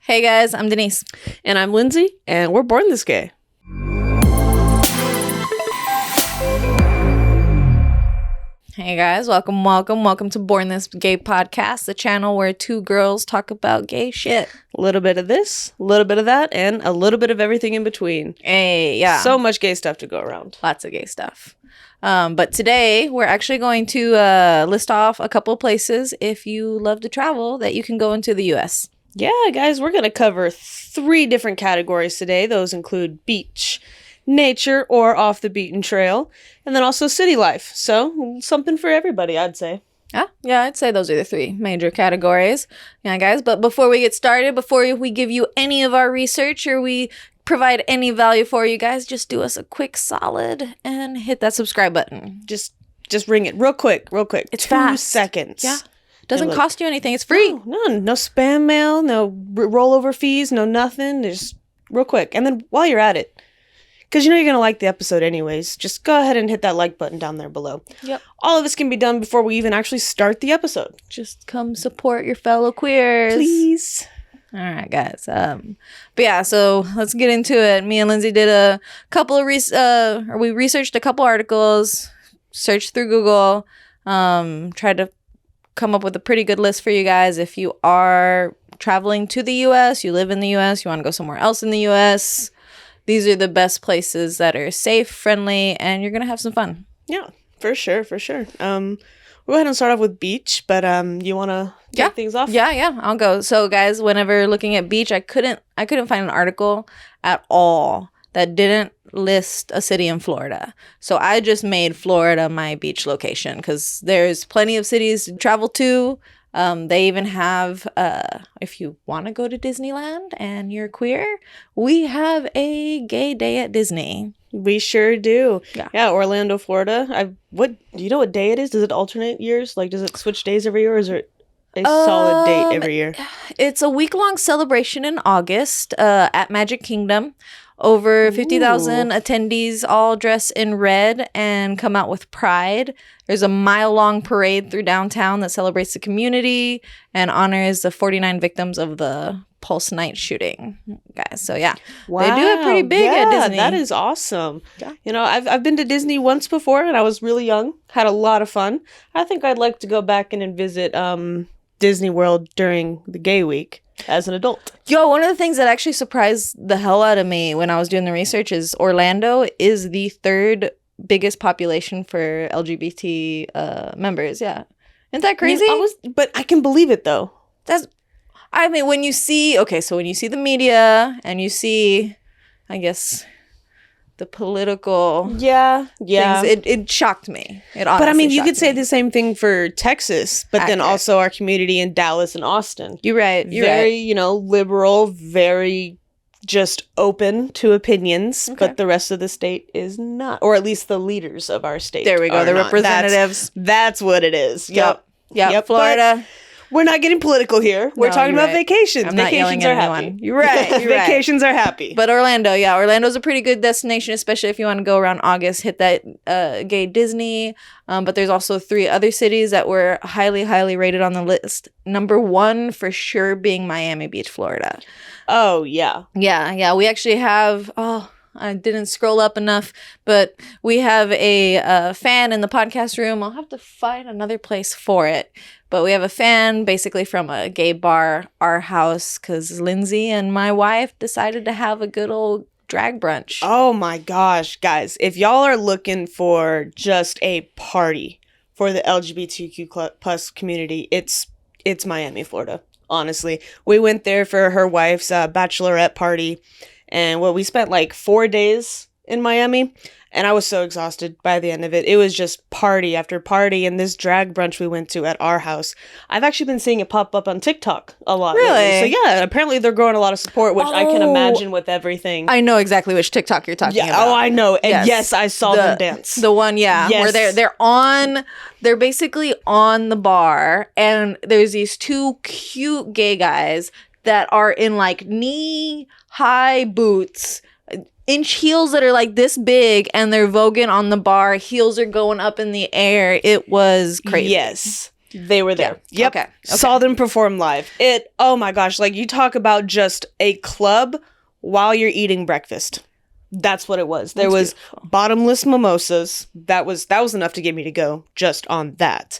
Hey guys, I'm Denise. And I'm Lindsay, and we're born this gay. Hey guys, welcome to Warmest Gay Podcast, the channel where two girls talk about gay shit. A little bit of this, a little bit of that, and a little bit of everything in between. Hey, yeah. So much gay stuff to go around. Lots of gay stuff. But today, we're actually going to list off a couple of places, if you love to travel, that you can go into the U.S. Yeah, guys, we're going to cover 3 different categories today. Those include beach, nature, or off the beaten trail, and then also city life. So, something for everybody, I'd say. Yeah, I'd say those are the 3 major categories. Yeah, guys, but before we get started, before we give you any of our research or we provide any value for you guys, just do us a quick solid and hit that subscribe button. Just ring it real quick. It's 2 fast. seconds. Yeah. Doesn't cost you anything. It's free. No spam mail, no rollover fees, no nothing. Just real quick. And then while you're at it, because you know you're going to like the episode anyways, just go ahead and hit that like button down there below. Yep. All of this can be done before we even actually start the episode. Just come support your fellow queers. Please. All right, guys. But yeah, so let's get into it. Me and Lindsay did a couple of we researched a couple articles, searched through Google, tried to come up with a pretty good list for you guys. If you are traveling to the U.S., you live in the U.S., you want to go somewhere else in the U.S., these are the best places that are safe, friendly, and you're going to have some fun. Yeah, for sure. We'll go ahead and start off with beach, but you want to kick things off? Yeah, I'll go. So, guys, whenever looking at beach, I couldn't find an article at all that didn't list a city in Florida. So I just made Florida my beach location because there's plenty of cities to travel to. They even have, if you want to go to Disneyland and you're queer, we have a gay day at Disney. We sure do. Yeah, Orlando, Florida. Do you know what day it is? Does it alternate years? Like, does it switch days every year, or is it a solid date every year? It's a week-long celebration in August at Magic Kingdom. Over 50,000 attendees all dress in red and come out with pride. There's a mile-long parade through downtown that celebrates the community and honors the 49 victims of the Pulse Night shooting, guys. So yeah, wow. They do it pretty big at Disney. That is awesome. Yeah. You know, I've been to Disney once before, and I was really young. Had a lot of fun. I think I'd like to go back and visit Disney World during the gay week as an adult. Yo, one of the things that actually surprised the hell out of me when I was doing the research is Orlando is the 3rd biggest population for LGBT members. Yeah. Isn't that crazy? But I can believe it, though. When you see the media and you see, I guess, the political things, it shocked me. But I mean, you could say the same thing for Texas, but then also our community in Dallas and Austin. You're right. Very, liberal, very just open to opinions, but the rest of the state is not, or at least the leaders of our state. There we go, the representatives. That's what it is. Yep. Florida. But we're not getting political here. We're talking about vacations. I'm not vacations are happy. Anyone. You're right. Vacations are happy. But Orlando's a pretty good destination, especially if you want to go around August, hit that gay Disney. But there's also 3 other cities that were highly, highly rated on the list. Number 1 for sure being Miami Beach, Florida. Oh, yeah. Yeah. We actually have... I didn't scroll up enough, but we have a fan in the podcast room. I'll have to find another place for it. But we have a fan basically from a gay bar, our house, because Lindsay and my wife decided to have a good old drag brunch. Oh my gosh, guys. If y'all are looking for just a party for the LGBTQ plus community, it's Miami, Florida, honestly. We went there for her wife's bachelorette party. And we spent like 4 days in Miami, and I was so exhausted by the end of it. It was just party after party, and this drag brunch we went to at our house. I've actually been seeing it pop up on TikTok a lot. Really? Lately. So yeah, apparently they're growing a lot of support, which I can imagine with everything. I know exactly which TikTok you're talking about. Oh, I know. And yes I saw them dance. The one, where they're basically on the bar, and there's these 2 cute gay guys that are in like knee-high boots, inch heels that are like this big, and they're voguing on the bar. Heels are going up in the air. It was crazy. Yes. They were there. Yeah. Yep. Okay. Saw them perform live. Oh my gosh. Like, you talk about just a club while you're eating breakfast. That's what it was. There was bottomless mimosas. That was enough to get me to go just on that.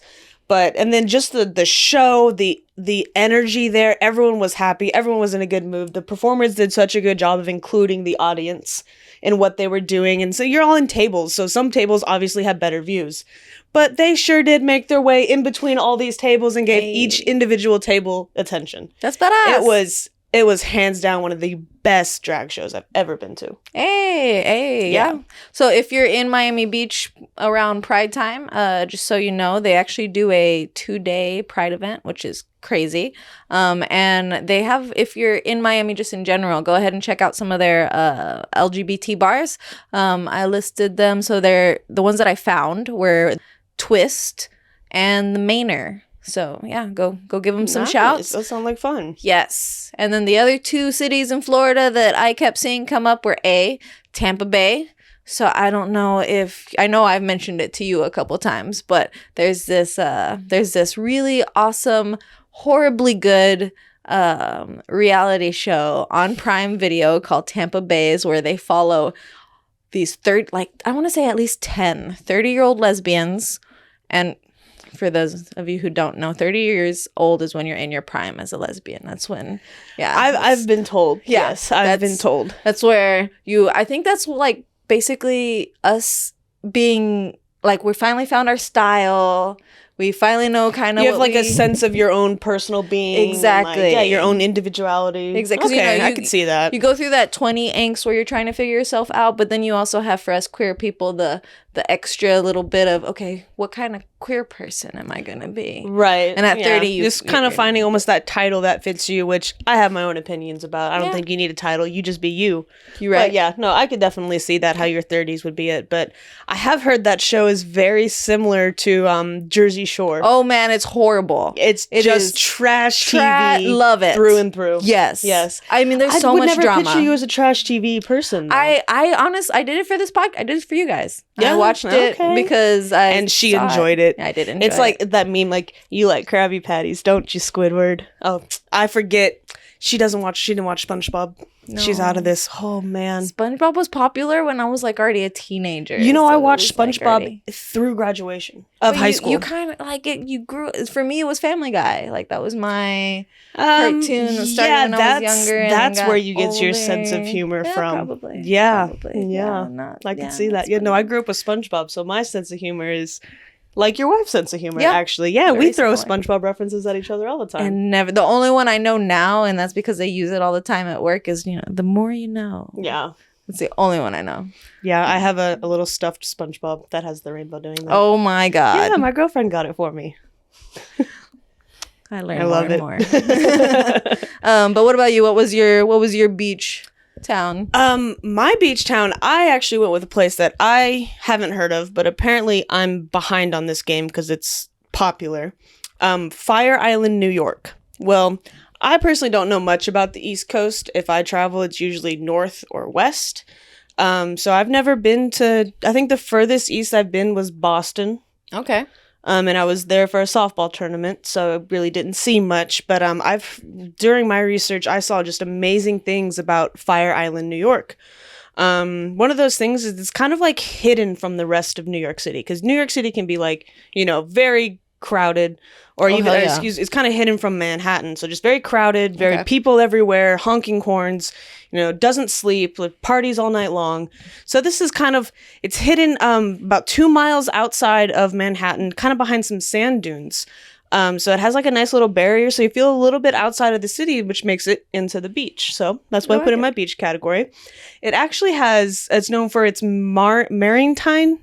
And then just the show, the energy there, everyone was happy. Everyone was in a good mood. The performers did such a good job of including the audience in what they were doing. And so you're all in tables. So some tables obviously have better views. But they sure did make their way in between all these tables and gave each individual table attention. That's badass. It was hands down one of the best drag shows I've ever been to. Hey, yeah. So if you're in Miami Beach around Pride time, just so you know, they actually do a 2-day Pride event, which is crazy. And they have, if you're in Miami just in general, go ahead and check out some of their LGBT bars. I listed them. So the ones that I found were Twist and the Manor. So yeah, go give them some shouts. Those sound like fun. Yes. And then the other 2 cities in Florida that I kept seeing come up were Tampa Bay. So I don't know I know I've mentioned it to you a couple times, but there's this really awesome, horribly good reality show on Prime Video called Tampa Bays, where they follow these I want to say at least 10 30-year-old lesbians. And for those of you who don't know, 30 years old is when you're in your prime as a lesbian. That's when, I've been told. Yeah, yes, I've been told. That's where I think that's like basically us being like, we finally found our style. We finally know kind of you have a sense of your own personal being. Exactly. Your own individuality. Exactly. Okay, I could see that. You go through that 20 angst where you're trying to figure yourself out, but then you also have, for us queer people, the extra little bit of, okay, what kind of queer person am I going to be? Right. And at 30, you just kind of finding almost that title that fits you, which I have my own opinions about. I don't think you need a title. You just be you. You're right. But yeah, no, I could definitely see that, how your 30s would be it. But I have heard that show is very similar to Jersey Shore. Oh man, it's horrible. It just trash TV. Love it. Through and through. Yes. Yes. I mean, there's so much drama. I would never picture you as a trash TV person, though. I did it for this podcast. I did it for you guys. Yeah, I watched it because and she enjoyed it. I did enjoy it. It's like that meme, like, you like Krabby Patties, don't you, Squidward? Oh, I forget. She didn't watch SpongeBob. No. She's out of this. Oh, man. SpongeBob was popular when I was like already a teenager. You know, so I watched SpongeBob through graduation of high school. You kind of like it. You grew. For me, it was Family Guy. Like, that was my cartoon that started when I was younger. That's where you get your sense of humor from. Probably. Yeah. Probably. I can see that. Yeah, no, I grew up with SpongeBob, so my sense of humor is like your wife's sense of humor, actually. Yeah, we throw SpongeBob references at each other all the time. And the only one I know now, and that's because they use it all the time at work, is, the more you know. Yeah. It's the only one I know. Yeah, I have a little stuffed SpongeBob that has the rainbow doing that. Oh my God. Yeah, my girlfriend got it for me. I learned more and more. But what about you? What was your beach town? My beach town, I actually went with a place that I haven't heard of, but apparently I'm behind on this game because it's popular. Fire Island, New York. Well, I personally don't know much about the East Coast. If I travel, it's usually north or west. So I've never been to, I think the furthest east I've been was Boston. Okay. And I was there for a softball tournament, so I really didn't see much. But during my research, I saw just amazing things about Fire Island, New York. One of those things is it's kind of like hidden from the rest of New York City, because New York City can be like, very crowded, or it's kind of hidden from Manhattan. So just very crowded, very people everywhere, honking horns, doesn't sleep, like, parties all night long. So this is it's hidden about 2 miles outside of Manhattan, kind of behind some sand dunes. So it has like a nice little barrier, so you feel a little bit outside of the city, which makes it into the beach. So that's what I put in my beach category. It actually it's known for its maritime.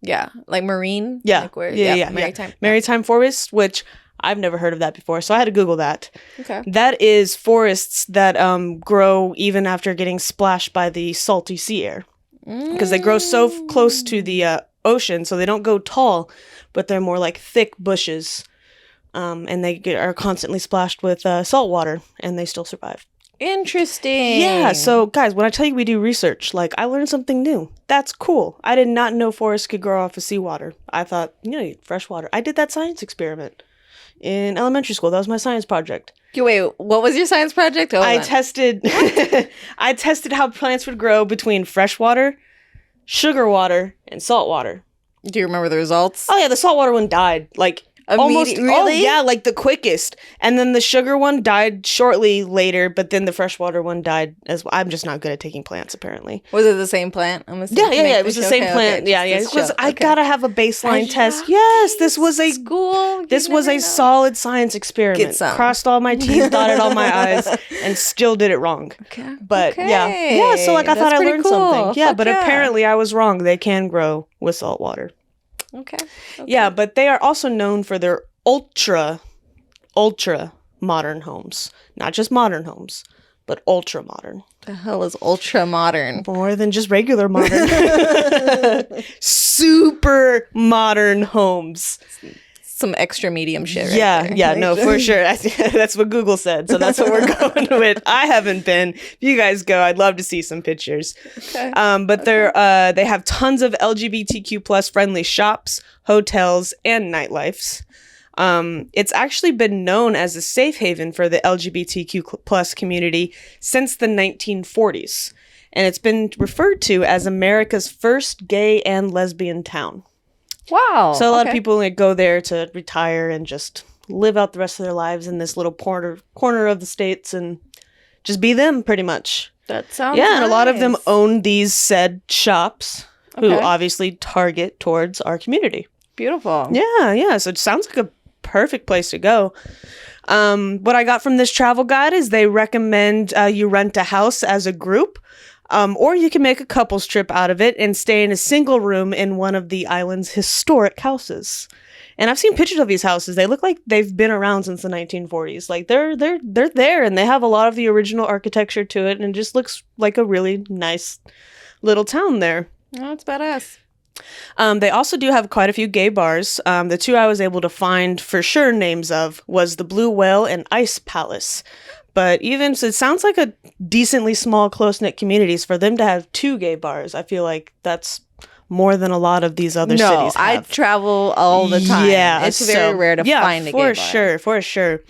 Yeah, like marine. Yeah, like where, maritime. Maritime forest, which I've never heard of that before, so I had to Google that. Okay. That is forests that grow even after getting splashed by the salty sea air, because they grow so close to the ocean, so they don't go tall, but they're more like thick bushes, and they are constantly splashed with salt water, and they still survive. Interesting. Yeah, so guys, when I tell you we do research, like I learned something new. That's cool. I did not know forests could grow off of seawater. I thought, fresh water. I did that science experiment in elementary school. That was my science project. Wait, what was your science project? I tested how plants would grow between fresh water, sugar water, and salt water. Do you remember the results? Oh yeah, the saltwater one died like almost. Really? Oh yeah, like the quickest. And then the sugar one died shortly later, but then the freshwater one died as well. I'm just not good at taking plants, apparently. Was it the same plant? Yeah. It was the same plant. Yeah. It was. I gotta have a baseline test. Yes, this was a school. This was a solid science experiment. Crossed all my T's, dotted all my I's, and still did it wrong. Okay. But yeah. So like I thought I learned something. Yeah, but apparently I was wrong. They can grow with salt water. Okay. Yeah, but they are also known for their ultra modern homes. Not just modern homes, but ultra modern. The hell is ultra modern? More than just regular modern. Super modern homes. Some extra medium shit right there. Yeah, no, for sure. That's what Google said, so that's what we're going with. I haven't been. If you guys go, I'd love to see some pictures. Okay. But they have tons of LGBTQ plus friendly shops, hotels, and nightlifes. It's actually been known as a safe haven for the LGBTQ plus community since the 1940s, and it's been referred to as America's first gay and lesbian town. Wow. So a lot of people like go there to retire and just live out the rest of their lives in this little corner of the States and just be them pretty much. That sounds and a lot of nice. them own these said shops who obviously target towards our community. Beautiful. Yeah. So it sounds like a perfect place to go. What I got from this travel guide is they recommend you rent a house as a group. Or you can make a couples trip out of it and stay in a single room in one of the island's historic houses. And I've seen pictures of these houses. They look like they've been around since the 1940s. Like they're there, and they have a lot of the original architecture to it, and it just looks like a really nice little town there. Oh, it's badass. They also do have quite a few gay bars. The two I was able to find for sure names of was the Blue Whale and Ice Palace. But even so, it sounds like a decently small, close-knit communities. For them to have two gay bars, I feel like that's more than a lot of these other cities have. I travel all the time. Yeah, it's very rare to find a gay bar. For sure.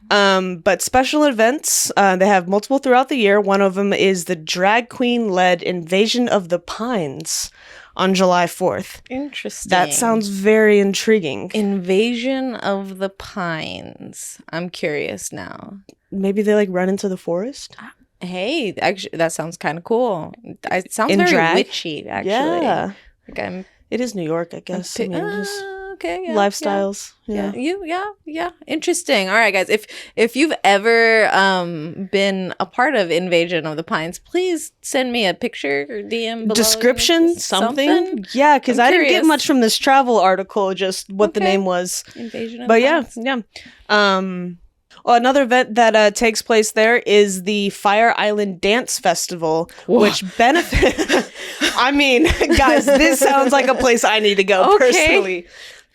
Yeah. But special events, they have multiple throughout the year. One of them is the drag queen-led Invasion of the Pines on July 4th. Interesting. That sounds very intriguing. Invasion of the Pines. I'm curious now. Maybe they like run into the forest? Hey, actually, that sounds kind of cool. It sounds In very drag? Witchy, actually. Yeah. Like it is New York, I guess. Just okay. Yeah, lifestyles. Yeah. Interesting. All right, guys. If you've ever been a part of Invasion of the Pines, please send me a picture or DM below. Description, something. Yeah, because I didn't get much from this travel article, just what the name was. Invasion of the Pines. Yeah. Another event that takes place there is the Fire Island Dance Festival, which benefits... I mean, guys, this sounds like a place I need to go personally.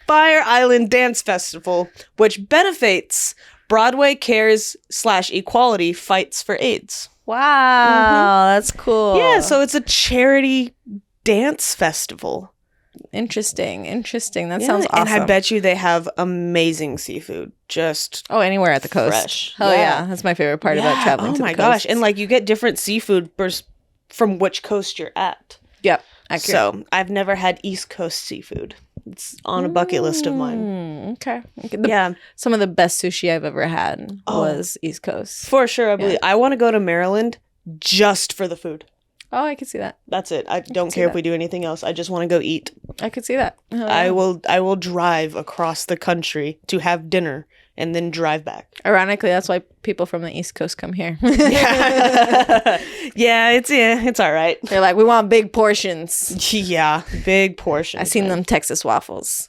Fire Island Dance Festival, which benefits Broadway Cares / Equality Fights for AIDS. Wow, that's cool. Yeah, so it's a charity dance festival. Interesting. That sounds awesome. And I bet you they have amazing seafood. Just anywhere at the coast. Fresh. Hell yeah. That's my favorite part about traveling to the coast. Oh my gosh. And like you get different seafood from which coast you're at. Yep. Accurate. So I've never had East Coast seafood. It's on a bucket list of mine. Okay. Some of the best sushi I've ever had was East Coast. For sure. I believe. I want to go to Maryland just for the food. Oh, I can see that. That's it. I don't care if we do anything else. I just want to go eat. I could see that. I will drive across the country to have dinner and then drive back. Ironically, that's why people from the East Coast come here. It's all right. They're like, we want big portions. Yeah, big portions. I've seen them Texas waffles.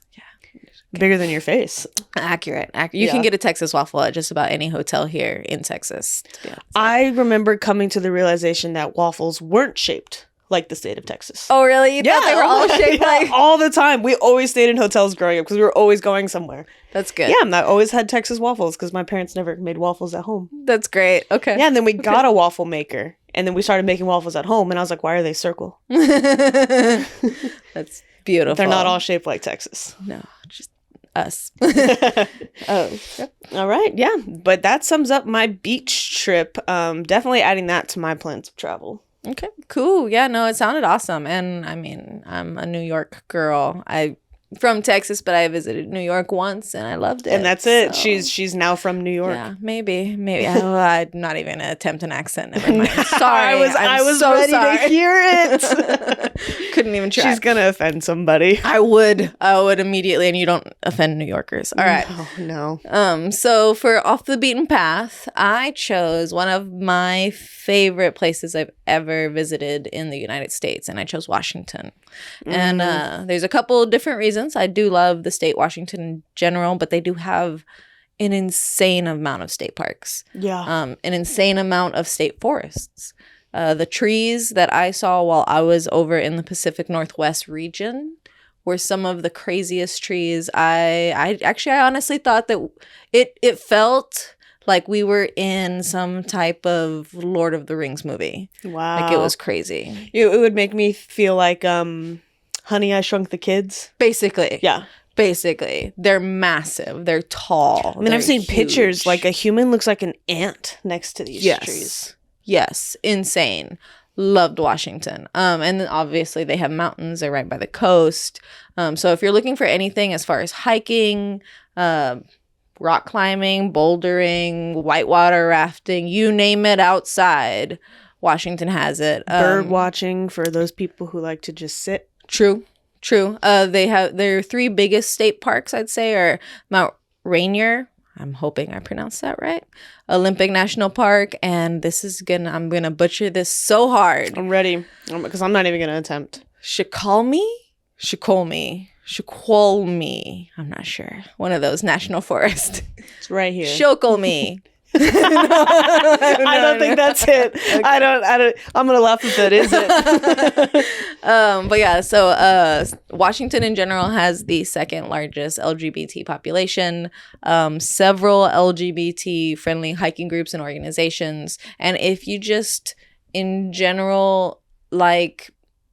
Bigger than your face. Accurate. You can get a Texas waffle at just about any hotel here in Texas. I remember coming to the realization that waffles weren't shaped like the state of Texas. Oh, really? You thought they were all shaped like... all the time. We always stayed in hotels growing up because we were always going somewhere. That's good. Yeah, and I always had Texas waffles because my parents never made waffles at home. That's great. Okay. Yeah, and then we got a waffle maker, and then we started making waffles at home, and I was like, why are they circle? That's beautiful. They're not all shaped like Texas. No, just us. Oh, yep. All right. Yeah, but that sums up my beach trip. Definitely adding that to my plans of travel. Okay, cool. Yeah, no, it sounded awesome. And I mean, I'm a New York girl. I from Texas, but I visited New York once and I loved it. And that's it. So. She's now from New York. Yeah, maybe. I'm not even gonna attempt an accent. Never mind. Sorry, I was so ready sorry. to hear it. Couldn't even try. She's gonna offend somebody. I would immediately, and you don't offend New Yorkers. All right. No. So for Off the Beaten Path, I chose one of my favorite places I've ever visited in the United States, and I chose Washington. And there's a couple different reasons. I do love the state Washington in general, but they do have an insane amount of state parks. Yeah. An insane amount of state forests. The trees that I saw while I was over in the Pacific Northwest region were some of the craziest trees. I honestly thought that it felt like we were in some type of Lord of the Rings movie. Wow. Like it was crazy. It would make me feel like Honey, I Shrunk the Kids. Basically. Yeah. Basically. They're massive. They're tall. I mean, I've seen huge. pictures. Like a human looks like an ant next to these trees. Yes. Insane. Loved Washington. And then obviously they have mountains. They're right by the coast. So if you're looking for anything as far as hiking, rock climbing, bouldering, whitewater rafting, you name it outside, Washington has it. Bird watching for those people who like to just sit. True. Their three biggest state parks, I'd say, are Mount Rainier. I'm hoping I pronounced that right. Olympic National Park, and I'm gonna butcher this so hard. I'm ready because I'm not even gonna attempt. Schicolme. I'm not sure. One of those national forests. It's right here. Schicolme. I don't think that's it. Okay. I don't. I'm gonna laugh if that is it. But yeah, so Washington in general has the second largest LGBT population. Several LGBT friendly hiking groups and organizations, and if you just in general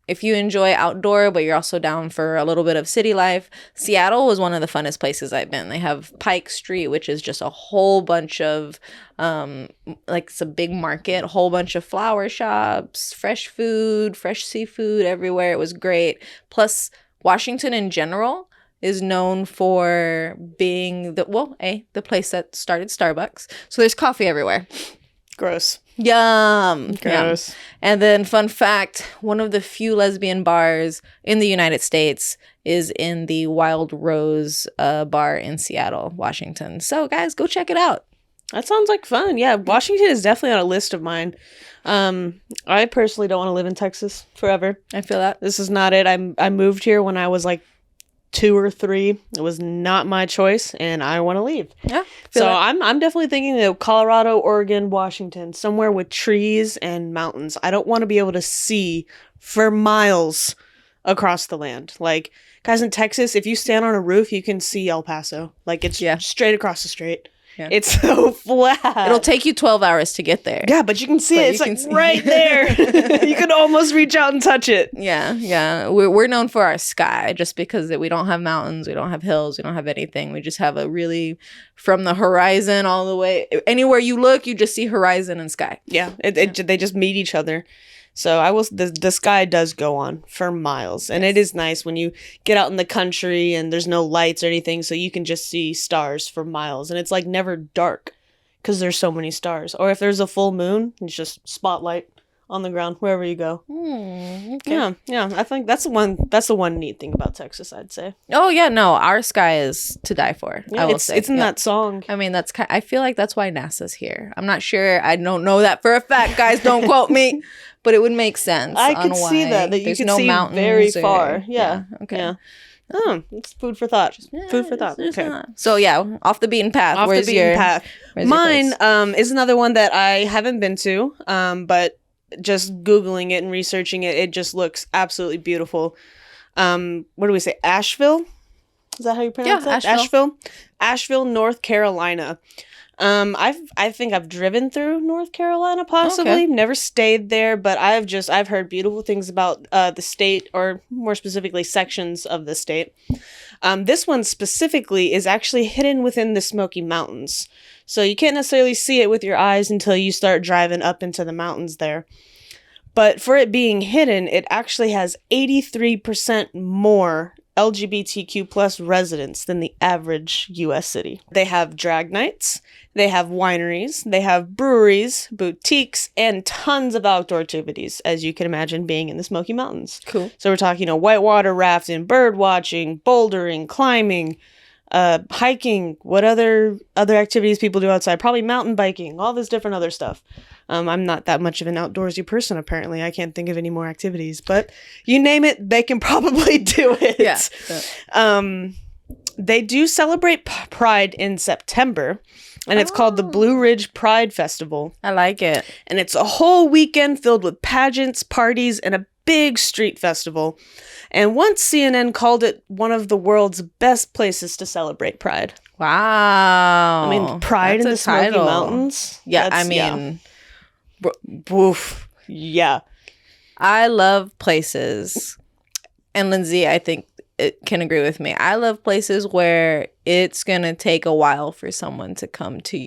if you enjoy outdoor, but you're also down for a little bit of city life, Seattle was one of the funnest places I've been. They have Pike Street, which is just a whole bunch of, it's a big market, a whole bunch of flower shops, fresh food, fresh seafood everywhere. It was great. Plus, Washington in general is known for being the place that started Starbucks. So there's coffee everywhere. Gross. Yum. Gross. Yum. And then fun fact, one of the few lesbian bars in the United States is in the Wild Rose bar in Seattle, Washington. So guys, go check it out. That sounds like fun. Yeah, Washington is definitely on a list of mine. I personally don't want to live in Texas forever. I feel that. This is not it. I moved here when I was like 2 or 3. It was not my choice, and I want to leave. Yeah. So I'm definitely thinking of Colorado, Oregon, Washington, somewhere with trees and mountains. I don't want to be able to see for miles across the land. Like, guys, in Texas, if you stand on a roof, you can see El Paso. Like, it's straight across the street. Yeah. It's so flat. It'll take you 12 hours to get there. Yeah, but you can see it. It's right there. You can almost reach out and touch it. Yeah. We're known for our sky just because we don't have mountains, we don't have hills, we don't have anything. We just have a really, from the horizon all the way, anywhere you look, you just see horizon and sky. Yeah, they just meet each other. So the sky does go on for miles, and it is nice when you get out in the country and there's no lights or anything, so you can just see stars for miles, and it's like never dark because there's so many stars. Or if there's a full moon, it's just spotlight on the ground wherever you go. Okay. Yeah. I think that's the one neat thing about Texas, I'd say. Oh yeah, no, our sky is to die for. Yeah, I will say it's in that song. I mean, I feel like that's why NASA's here. I'm not sure. I don't know that for a fact, guys. Don't quote me. But it would make sense. I could see that you could see very far. Yeah. Okay. Yeah. Oh, it's food for thought. Food for thought. Okay. So yeah, off the beaten path. Where's your path? Mine is another one that I haven't been to, but just Googling it and researching it, it just looks absolutely beautiful. What do we say? Asheville? Is that how you pronounce it? Asheville, North Carolina. I think I've driven through North Carolina, possibly. Okay. Never stayed there, but I've heard beautiful things about the state, or more specifically sections of the state. This one specifically is actually hidden within the Smoky Mountains. So you can't necessarily see it with your eyes until you start driving up into the mountains there. But for it being hidden, it actually has 83% more LGBTQ plus residents than the average U.S. city. They have drag nights, they have wineries, they have breweries, boutiques, and tons of outdoor activities, as you can imagine being in the Smoky Mountains. Cool. So we're talking, whitewater rafting, bird watching, bouldering, climbing, hiking, what other activities people do outside, probably mountain biking, all this different other stuff. I'm not that much of an outdoorsy person, apparently. I can't think of any more activities, but you name it, they can probably do it. Yeah. They do celebrate Pride in September, and it's called the Blue Ridge Pride Festival. I like it. And it's a whole weekend filled with pageants, parties, and a big street festival. And once CNN called it one of the world's best places to celebrate Pride. Wow. I mean, Pride in the Smoky Mountains. Yeah, Woof. Yeah. I love places. And Lindsay, I think it can agree with me. I love places where it's going to take a while for someone to come to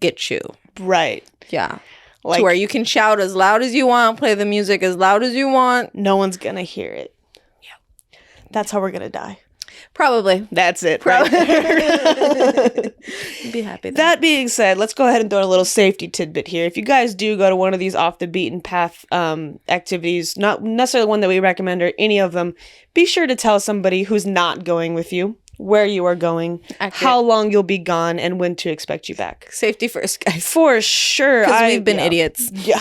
get you. Right. Yeah. Like, to where you can shout as loud as you want, play the music as loud as you want. No one's going to hear it. Yeah. That's how we're going to die. Probably. That's it. Right. Be happy then. That being said, let's go ahead and throw a little safety tidbit here. If you guys do go to one of these off the beaten path activities, not necessarily one that we recommend or any of them, be sure to tell somebody who's not going with you where you are going, how long you'll be gone, and when to expect you back. Safety first, guys. For sure. Because we've been idiots. Yeah,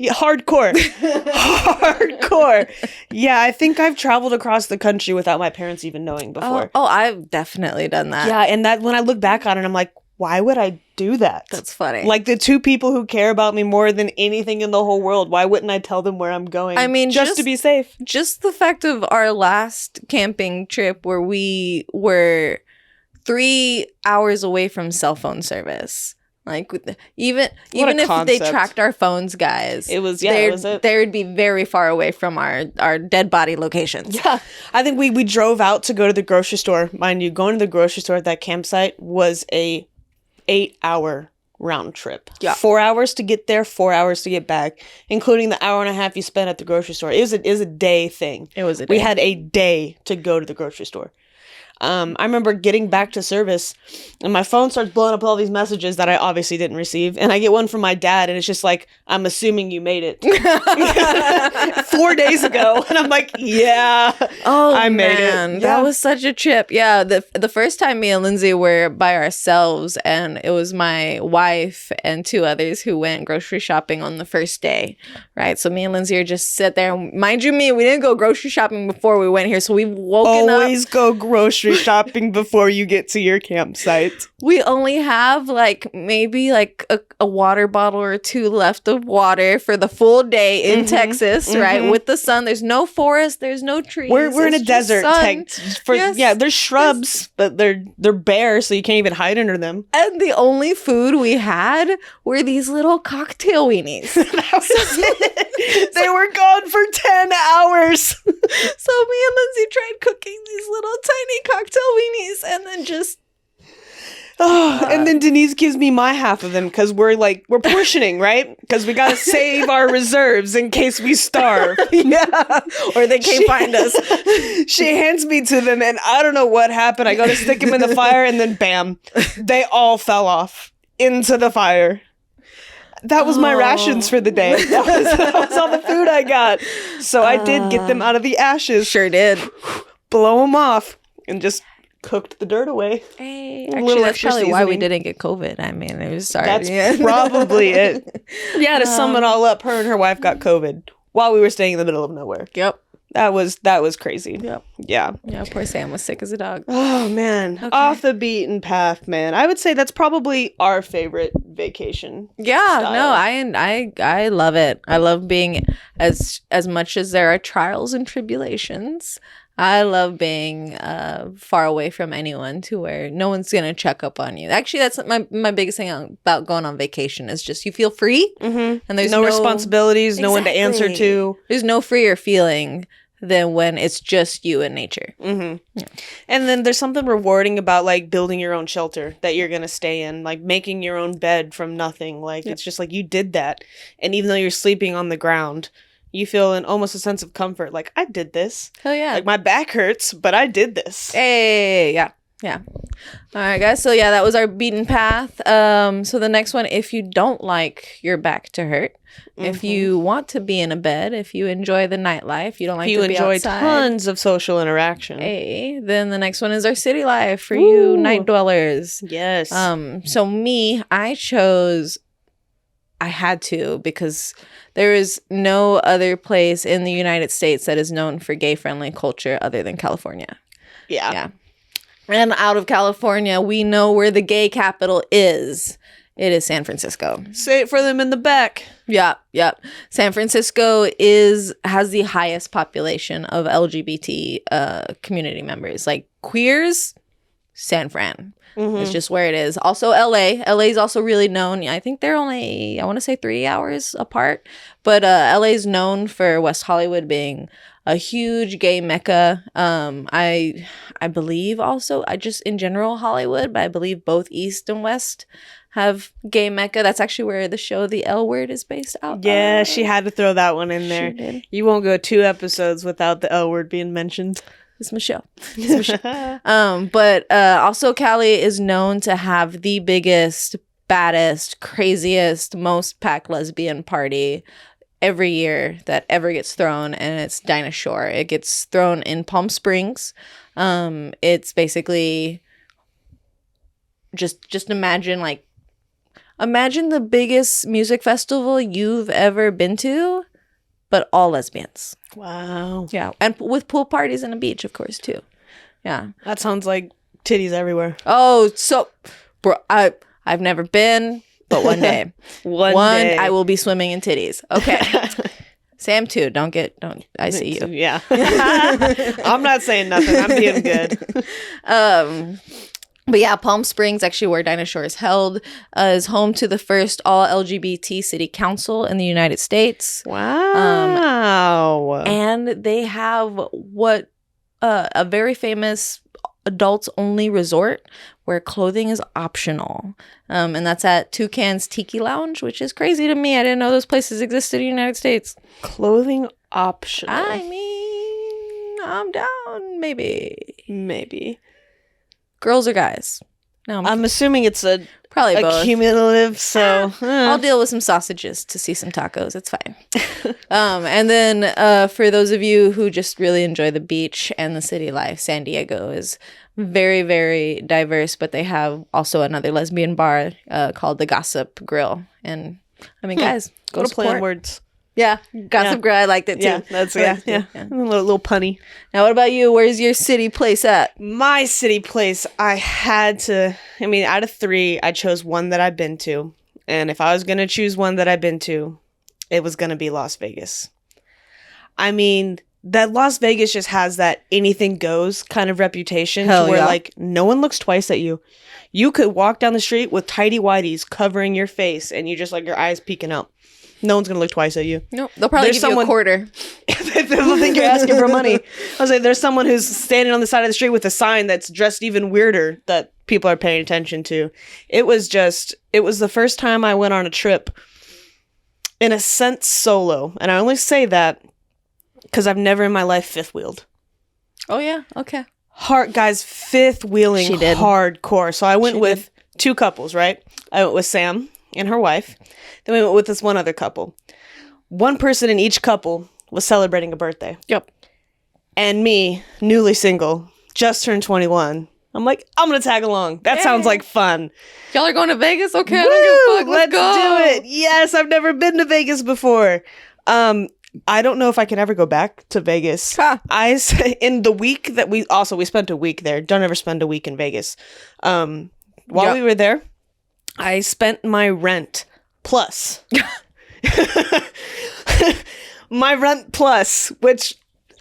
hardcore. Hardcore. Yeah, I think I've traveled across the country without my parents even knowing before. Oh, I've definitely done that. Yeah, and that when I look back on it, I'm like, why would I do that? That's funny. Like, the two people who care about me more than anything in the whole world, why wouldn't I tell them where I'm going? I mean, just to be safe. Just the fact of our last camping trip where we were 3 hours away from cell phone service. Like, even if they tracked our phones, guys, it was it. They would be very far away from our dead body locations. Yeah, I think we drove out to go to the grocery store. Mind you, going to the grocery store at that campsite was a 8-hour round trip. Yeah, 4 hours to get there, 4 hours to get back, including the hour and a half you spent at the grocery store. It was a day thing. It was a day. We had a day to go to the grocery store. I remember getting back to service and my phone starts blowing up with all these messages that I obviously didn't receive. And I get one from my dad and it's just like, I'm assuming you made it 4 days ago. And I'm like, yeah, I made it. Yeah. That was such a trip. Yeah. The first time me and Lindsay were by ourselves and it was my wife and 2 others who went grocery shopping on the first day. Right. So me and Lindsay are just sit there. Mind you, we didn't go grocery shopping before we went here. So we've woken up. Always go grocery shopping before you get to your campsite. We only have maybe a water bottle or 2 left of water for the full day in Texas, right? With the sun. There's no forest, there's no trees. We're in a desert. There's shrubs, but they're bare, so you can't even hide under them. And the only food we had were these little cocktail weenies. That was it. They were gone for 10 hours. So me and Lindsay tried cooking these little tiny cocktail weenies and then just and then Denise gives me my half of them because we're portioning, right? Because we gotta save our reserves in case we starve. Yeah, or they can't find us. She hands me to them and I don't know what happened. I go to stick them in the fire and then bam, they all fell off into the fire. That was my rations for the day. That was all the food I got. So I did get them out of the ashes. Sure did. Blow them off and just cooked the dirt away. Hey, actually, that's probably why we didn't get COVID. I mean, it was sorry. That's probably it. Yeah, to sum it all up, her and her wife got COVID while we were staying in the middle of nowhere. Yep. That was crazy. Yep. Yeah. Yeah, poor Sam was sick as a dog. Oh man, Okay. off the beaten path, man. I would say that's probably our favorite vacation. Yeah, style. no, I love it. I love being as much as there are trials and tribulations. I love being far away from anyone to where no one's gonna check up on you. Actually, that's my biggest thing about going on vacation is just you feel free, Mm-hmm. and there's no responsibilities, no one to answer Exactly. to. There's no freer feeling than when it's just you and nature. Mm-hmm. Yeah. And then there's something rewarding about like building your own shelter that you're gonna stay in, like making your own bed from nothing. Like it's just like you did that, and even though you're sleeping on the ground, you feel almost a sense of comfort. Like I did this. Hell yeah! Like my back hurts, but I did this. Hey, yeah. All right, guys. So yeah, that was our beaten path. So the next one, if you don't like your back to hurt, if you want to be in a bed, if you enjoy the nightlife, you don't like If you to be enjoy outside, tons of social interaction. hey, then the next one is our city life for you night dwellers. Yes. So me, I had to because there is no other place in the United States that is known for gay-friendly culture other than California. Yeah. And out of California, we know where the gay capital is. It is San Francisco. Say it for them in the back. Yep. San Francisco has the highest population of LGBT community members. Like queers, San Fran. It's just where it is. Also, LA. LA is also really known. I think they're only, I want to say 3 hours apart. But LA is known for West Hollywood being a huge gay mecca. I believe also, in general Hollywood, but I believe both East and West have gay mecca. That's actually where the show The L Word is based out. Yeah, she had to throw that one in there. Sure did. You won't go 2 episodes without the L word being mentioned. It's my show. But also Cali is known to have the biggest, baddest, craziest, most packed lesbian party every year that ever gets thrown, and it's Dinah Shore. It gets thrown in Palm Springs. It's basically just imagine the biggest music festival you've ever been to, but all lesbians. Wow. Yeah, and with pool parties and a beach, of course, too. Yeah. That sounds like titties everywhere. Oh, so, bro, I've never been, but one day. One day. I will be swimming in titties. Okay. Sam, too. Don't. I see you. Yeah. I'm not saying nothing. I'm being good. But yeah, Palm Springs, actually where Dinah Shore is held, is home to the first all LGBT city council in the United States. Wow. And they have a very famous adults only resort where clothing is optional. And that's at Toucan's Tiki Lounge, which is crazy to me. I didn't know those places existed in the United States. Clothing optional. I mean, I'm down. Maybe. Girls or guys? No, I'm assuming it's probably both. cumulative, so I'll deal with some sausages to see some tacos. It's fine. And then for those of you who just really enjoy the beach and the city life, San Diego is very, very diverse, but they have also another lesbian bar called the Gossip Grill. And I mean, guys, go to play on support. words. Yeah, Gossip Grill. I liked it too. Yeah, that's yeah. A little punny. Now, what about you? Where's your city place at? My city place, I had to. I mean, out of 3, I chose one that I've been to, and if I was gonna choose one that I've been to, it was gonna be Las Vegas. I mean, that Las Vegas just has that anything goes kind of reputation, Hell to where yeah. like no one looks twice at you. You could walk down the street with tighty whities covering your face, and you just like your eyes peeking out. No one's gonna look twice at you. Nope. They'll probably give you a quarter. They'll think you're asking for money. I was like, there's someone who's standing on the side of the street with a sign that's dressed even weirder that people are paying attention to. It was the first time I went on a trip, in a sense, solo. And I only say that because I've never in my life fifth wheeled. Oh, yeah. Okay. Guys, fifth wheeling She did. hardcore. So I went with 2 couples, right? I went with Sam and her wife. Then we went with this one other couple. One person in each couple was celebrating a birthday. Yep. And me, newly single, just turned 21. I'm like, I'm going to tag along. That sounds like fun. Y'all are going to Vegas? Okay, Woo! I don't give a fuck. Let's go. do it. Yes, I've never been to Vegas before. I don't know if I can ever go back to Vegas. Huh. In the week that we spent a week there. Don't ever spend a week in Vegas. While we were there, I spent my rent plus my rent plus, which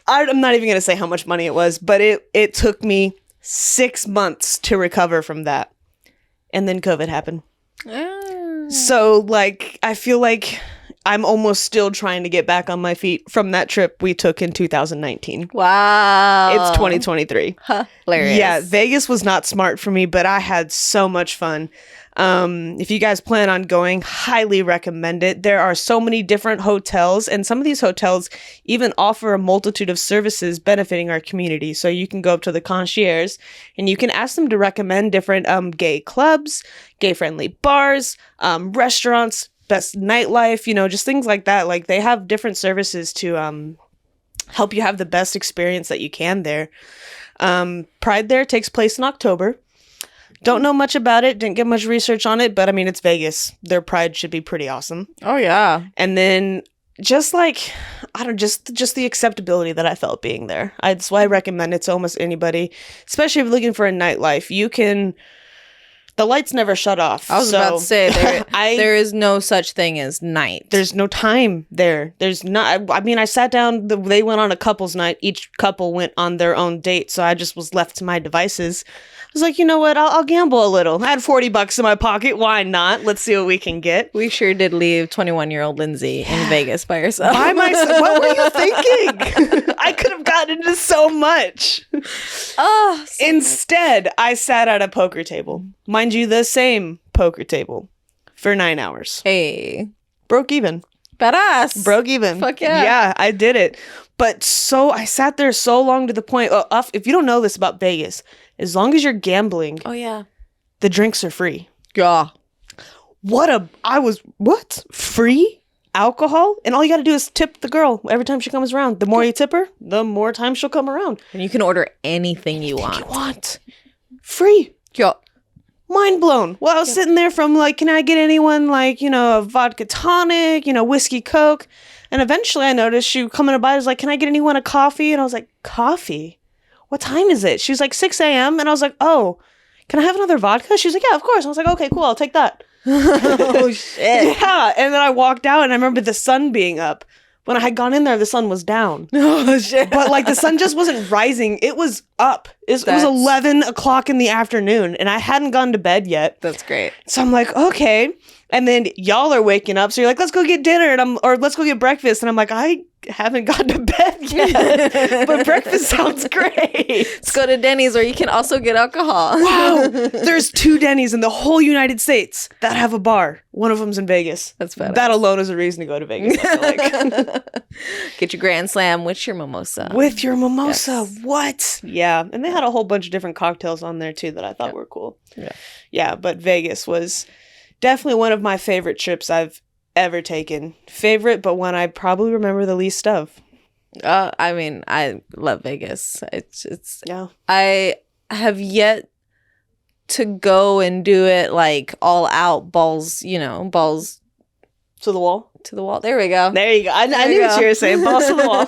I'm not even going to say how much money it was, but it took me 6 months to recover from that. And then COVID happened. So, like, I feel like I'm almost still trying to get back on my feet from that trip we took in 2019. Wow. It's 2023. Hilarious. Yeah, Vegas was not smart for me, but I had so much fun. If you guys plan on going, highly recommend it. There are so many different hotels, and some of these hotels even offer a multitude of services benefiting our community. So you can go up to the concierge and you can ask them to recommend different gay clubs, gay-friendly bars, restaurants, best nightlife, just things like that. Like, they have different services to help you have the best experience that you can there. Pride there takes place in October. Don't know much about it. Didn't get much research on it, but I mean, it's Vegas. Their Pride should be pretty awesome. Oh yeah. And then just like, just the acceptability that I felt being there. That's why I recommend it to almost anybody, especially if you're looking for a nightlife. The lights never shut off. I was about to say there is no such thing as night. There's no time there. There's not. I mean, I sat down. They went on a couple's night. Each couple went on their own date, so I just was left to my devices. I was like, you know what? I'll gamble a little. I had $40 in my pocket. Why not? Let's see what we can get. We sure did leave 21-year-old Lindsay in Vegas by herself. By myself. What were you thinking? I could have gotten into so much. Oh, Instead, I sat at a poker table. Mind you, the same poker table for 9 hours. Hey. Broke even. Badass. Broke even. Fuck yeah. Yeah, I did it. But I sat there so long to the point, if you don't know this about Vegas, as long as you're gambling, oh yeah, the drinks are free. Yeah. What? Free alcohol? And all you gotta do is tip the girl every time she comes around. The more you tip her, the more time she'll come around. And you can order anything you want. Free. Yeah. Mind blown. Well, I was sitting there from like, can I get anyone like, a vodka tonic, whiskey Coke? And eventually I noticed she coming by, I was like, can I get anyone a coffee? And I was like, coffee? What time is it? She was like, 6 a.m. And I was like, oh, can I have another vodka? She was like, yeah, of course. I was like, okay, cool. I'll take that. Oh, shit. Yeah. And then I walked out and I remember the sun being up. When I had gone in there, the sun was down. Oh, shit. But like the sun just wasn't rising. It was up. It was 11 o'clock in the afternoon and I hadn't gone to bed yet. That's great. So I'm like, okay. And then y'all are waking up. So you're like, let's go get dinner or let's go get breakfast. And I'm like, I haven't gone to bed yet. But breakfast sounds great. Let's go to Denny's where you can also get alcohol. Wow. There's 2 Denny's in the whole United States that have a bar. One of them's in Vegas. That's badass. That alone is a reason to go to Vegas. I feel like. Get your Grand Slam with your mimosa. With your mimosa. Yes. What? Yeah. And they had a whole bunch of different cocktails on there too that I thought were cool. Yeah. Yeah, but Vegas was definitely one of my favorite trips I've ever taken. Favorite, but one I probably remember the least of. I mean, I love Vegas. It's yeah. I have yet to go and do it like all out, balls to the wall. To the wall. There we go. There you go. I knew what you were saying. Balls to the wall.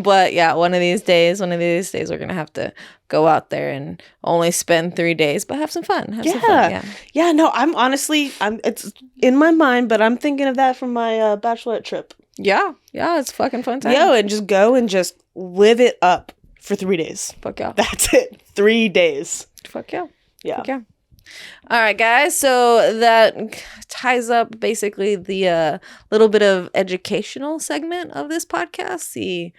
But yeah, one of these days, we're gonna have to go out there and only spend 3 days, but have some fun. Have some fun. Yeah. No, it's in my mind, but I'm thinking of that from my bachelorette trip. Yeah, it's fucking fun time. Yeah, and just go and just live it up for 3 days. Fuck yeah. That's it. 3 days. Fuck yeah. Yeah. Fuck yeah. All right, guys. So that ties up basically the little bit of educational segment of this podcast. The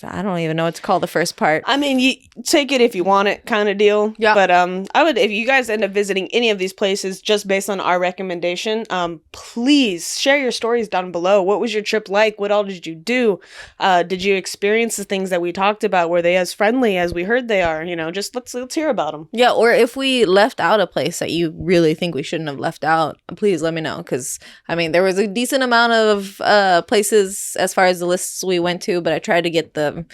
I don't even know what to call the first part. I mean, you take it if you want it kind of deal. Yeah. But I would, if you guys end up visiting any of these places just based on our recommendation, please share your stories down below. What was your trip like? What all did you do? Did you experience the things that we talked about? Were they as friendly as we heard they are? Just let's hear about them. Yeah, or if we left out a place that you really think we shouldn't have left out, please let me know. Because, I mean, there was a decent amount of places as far as the lists we went to, but I tried to to get the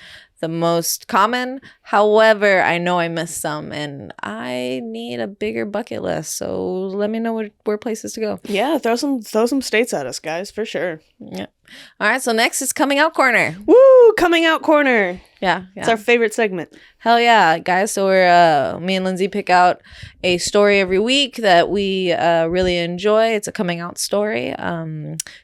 most common. However, I know I missed some, and I need a bigger bucket list. So let me know where places to go. Yeah, throw some states at us, guys, for sure. Yeah. All right. So next is coming out corner. Woo! Coming out corner. Yeah. It's our favorite segment. Hell yeah, guys. So we're me and Lindsay pick out a story every week that we really enjoy. It's a coming out story.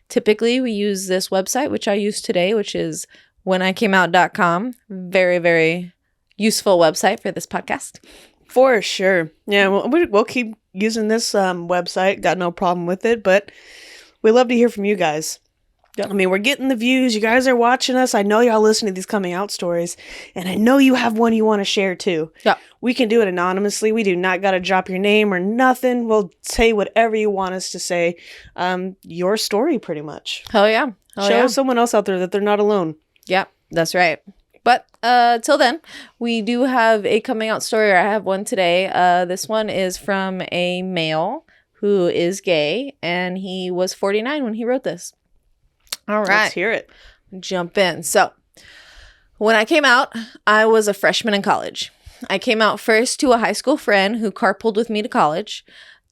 Typically, we use this website, which I use today, which is whenicameout.com. Very, very useful website for this podcast. For sure. Yeah, we'll keep using this website. Got no problem with it, but we love to hear from you guys. Yep. I mean, we're getting the views. You guys are watching us. I know y'all listen to these coming out stories, and I know you have one you want to share too. Yeah. We can do it anonymously. We do not got to drop your name or nothing. We'll say whatever you want us to say. Your story, pretty much. Hell yeah. Show someone else out there that they're not alone. Yeah, that's right. But till then, we do have a coming out story, or I have one today. This one is from a male who is gay, and he was 49 when he wrote this. All right. Let's hear it. Jump in. So, when I came out, I was a freshman in college. I came out first to a high school friend who carpooled with me to college.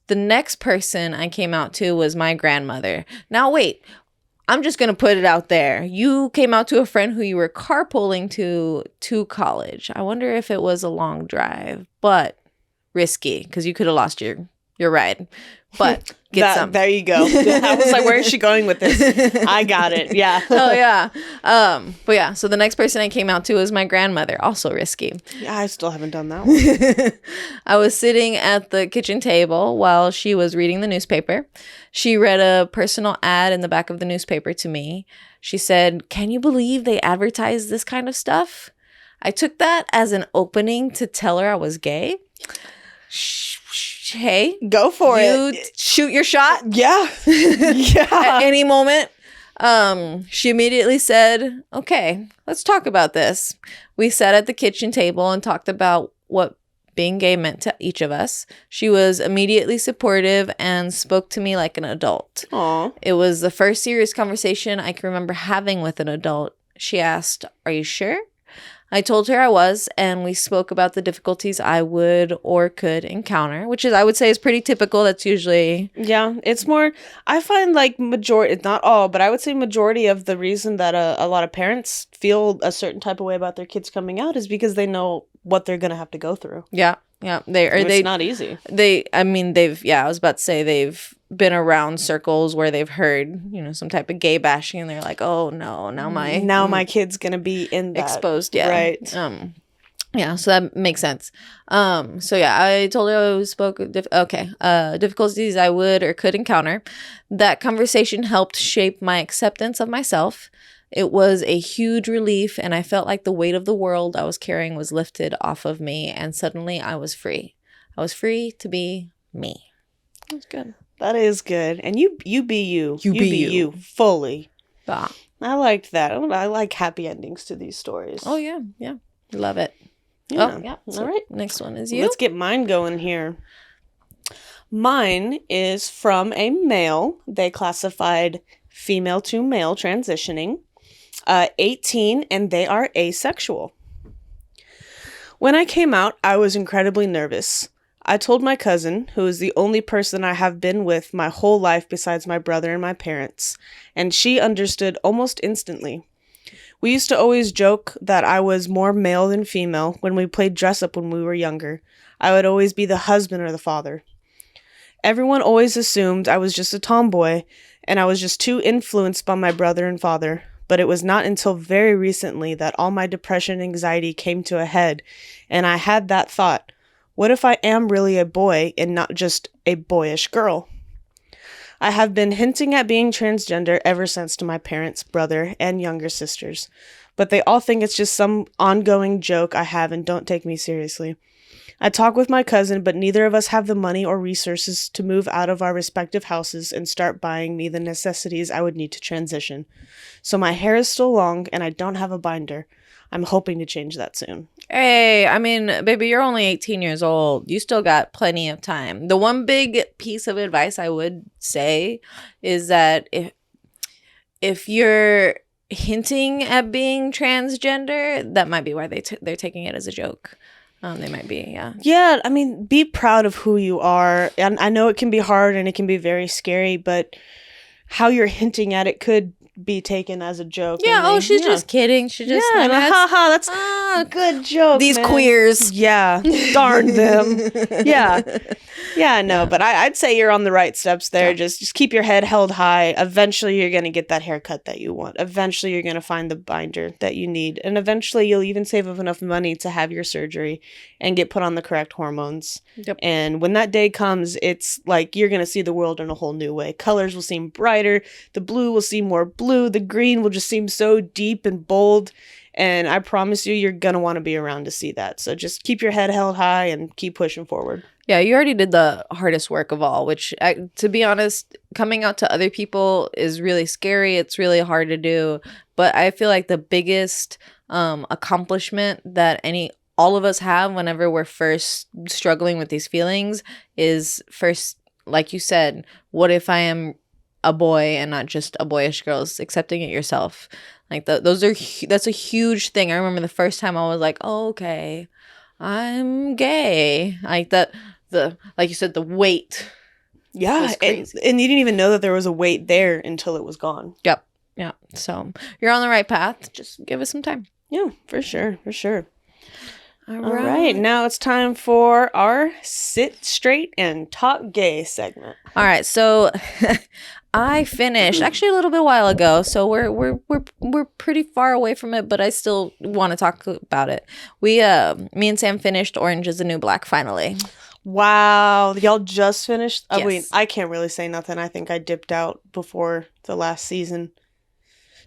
The next person I came out to was my grandmother. Now, wait. I'm just going to put it out there. You came out to a friend who you were carpooling to college. I wonder if it was a long drive, but risky because you could have lost your ride. But get some. There you go. I was like, where is she going with this? I got it. Yeah. Oh, yeah. But yeah, so the next person I came out to was my grandmother. Also risky. Yeah, I still haven't done that one. I was sitting at the kitchen table while she was reading the newspaper. She read a personal ad in the back of the newspaper to me. She said, "Can you believe they advertise this kind of stuff?" I took that as an opening to tell her I was gay. Hey, go for it. You shoot your shot. Yeah. Yeah. At any moment. She immediately said, "Okay, let's talk about this." We sat at the kitchen table and talked about what being gay meant to each of us. She was immediately supportive and spoke to me like an adult. Aw. It was the first serious conversation I can remember having with an adult. She asked, "Are you sure?" I told her I was, and we spoke about the difficulties I would or could encounter, which is, I would say, is pretty typical. That's usually... Yeah, it's more, I find like majority, not all, but I would say majority of the reason that a lot of parents feel a certain type of way about their kids coming out is because they know what they're going to have to go through. Yeah, yeah. It's not easy. I was about to say they've been around circles where they've heard, some type of gay bashing, and they're like, "Oh no, now my kid's gonna be in that." Exposed. Yeah, right. Yeah, so that makes sense. So yeah, I told her I spoke difficulties I would or could encounter. That conversation helped shape my acceptance of myself. It was a huge relief, and I felt like the weight of the world I was carrying was lifted off of me, and suddenly I was free. I was free to be me. That's good. That is good. And you be you. You be you fully. Yeah. I liked that. I like happy endings to these stories. Oh, yeah. Yeah. Love it. Yeah. Oh, yeah. So all right. Next one is you. Let's get mine going here. Mine is from a male. They classified female to male transitioning. 18, and they are asexual. When I came out, I was incredibly nervous. I told my cousin, who is the only person I have been with my whole life besides my brother and my parents, and she understood almost instantly. We used to always joke that I was more male than female when we played dress up when we were younger. I would always be the husband or the father. Everyone always assumed I was just a tomboy, and I was just too influenced by my brother and father. But it was not until very recently that all my depression and anxiety came to a head, and I had that thought, what if I am really a boy and not just a boyish girl? I have been hinting at being transgender ever since to my parents, brother, and younger sisters, but they all think it's just some ongoing joke I have and don't take me seriously. I talk with my cousin, but neither of us have the money or resources to move out of our respective houses and start buying me the necessities I would need to transition. So my hair is still long and I don't have a binder. I'm hoping to change that soon. Hey, I mean, baby, you're only 18 years old. You still got plenty of time. The one big piece of advice I would say is that if you're hinting at being transgender, that might be why they're taking it as a joke. They might be, yeah. Yeah, I mean, be proud of who you are. And I know it can be hard and it can be very scary, but how you're hinting at it could be taken as a joke. Yeah, she's just kidding. She just, haha, that's a good joke. These man. queers. Yeah, darn them. Yeah, no, but I'd say you're on the right steps there. Yeah. Just keep your head held high. Eventually, you're going to get that haircut that you want. Eventually, you're going to find the binder that you need. And eventually, you'll even save up enough money to have your surgery and get put on the correct hormones. Yep. And when that day comes, it's like you're going to see the world in a whole new way. Colors will seem brighter. The blue will seem more blue. The green will just seem so deep and bold. And I promise you're going to want to be around to see that. So just keep your head held high and keep pushing forward. Yeah, you already did the hardest work of all, which, to be honest, coming out to other people is really scary. It's really hard to do. But I feel like the biggest accomplishment that all of us have whenever we're first struggling with these feelings is first, like you said, what if I am a boy and not just a boyish girl? Accepting it yourself. Like that's a huge thing. I remember the first time I was like, oh, okay, I'm gay. Like that, like you said, the weight. Yeah, and you didn't even know that there was a weight there until it was gone. Yep. Yeah. So you're on the right path. Just give us some time. Yeah, for sure. All right. Now it's time for our Sit Straight and Talk Gay segment. All right. So I finished actually a little bit while ago, so we're pretty far away from it, but I still want to talk about it. Me and Sam finished Orange Is the New Black finally. Wow, y'all just finished? Yes. I mean, I can't really say nothing. I think I dipped out before the last season.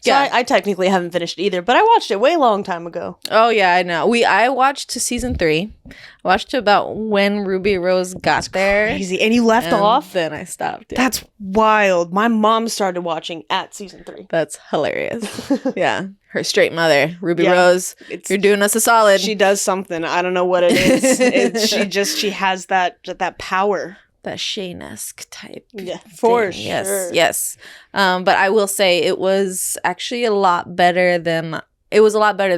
So yeah. I technically haven't finished either, but I watched it way long time ago. Oh, yeah, I know. I watched to season 3. I watched to about when Ruby Rose got there. Crazy. And you left off? Then I stopped. Yeah. That's wild. My mom started watching at season 3. That's hilarious. Yeah. Her straight mother, Ruby Rose. You're doing us a solid. She does something. I don't know what it is. She has that power. That Shane-esque type. Yeah, for thing. sure. Yes. But I will say it was actually a lot better the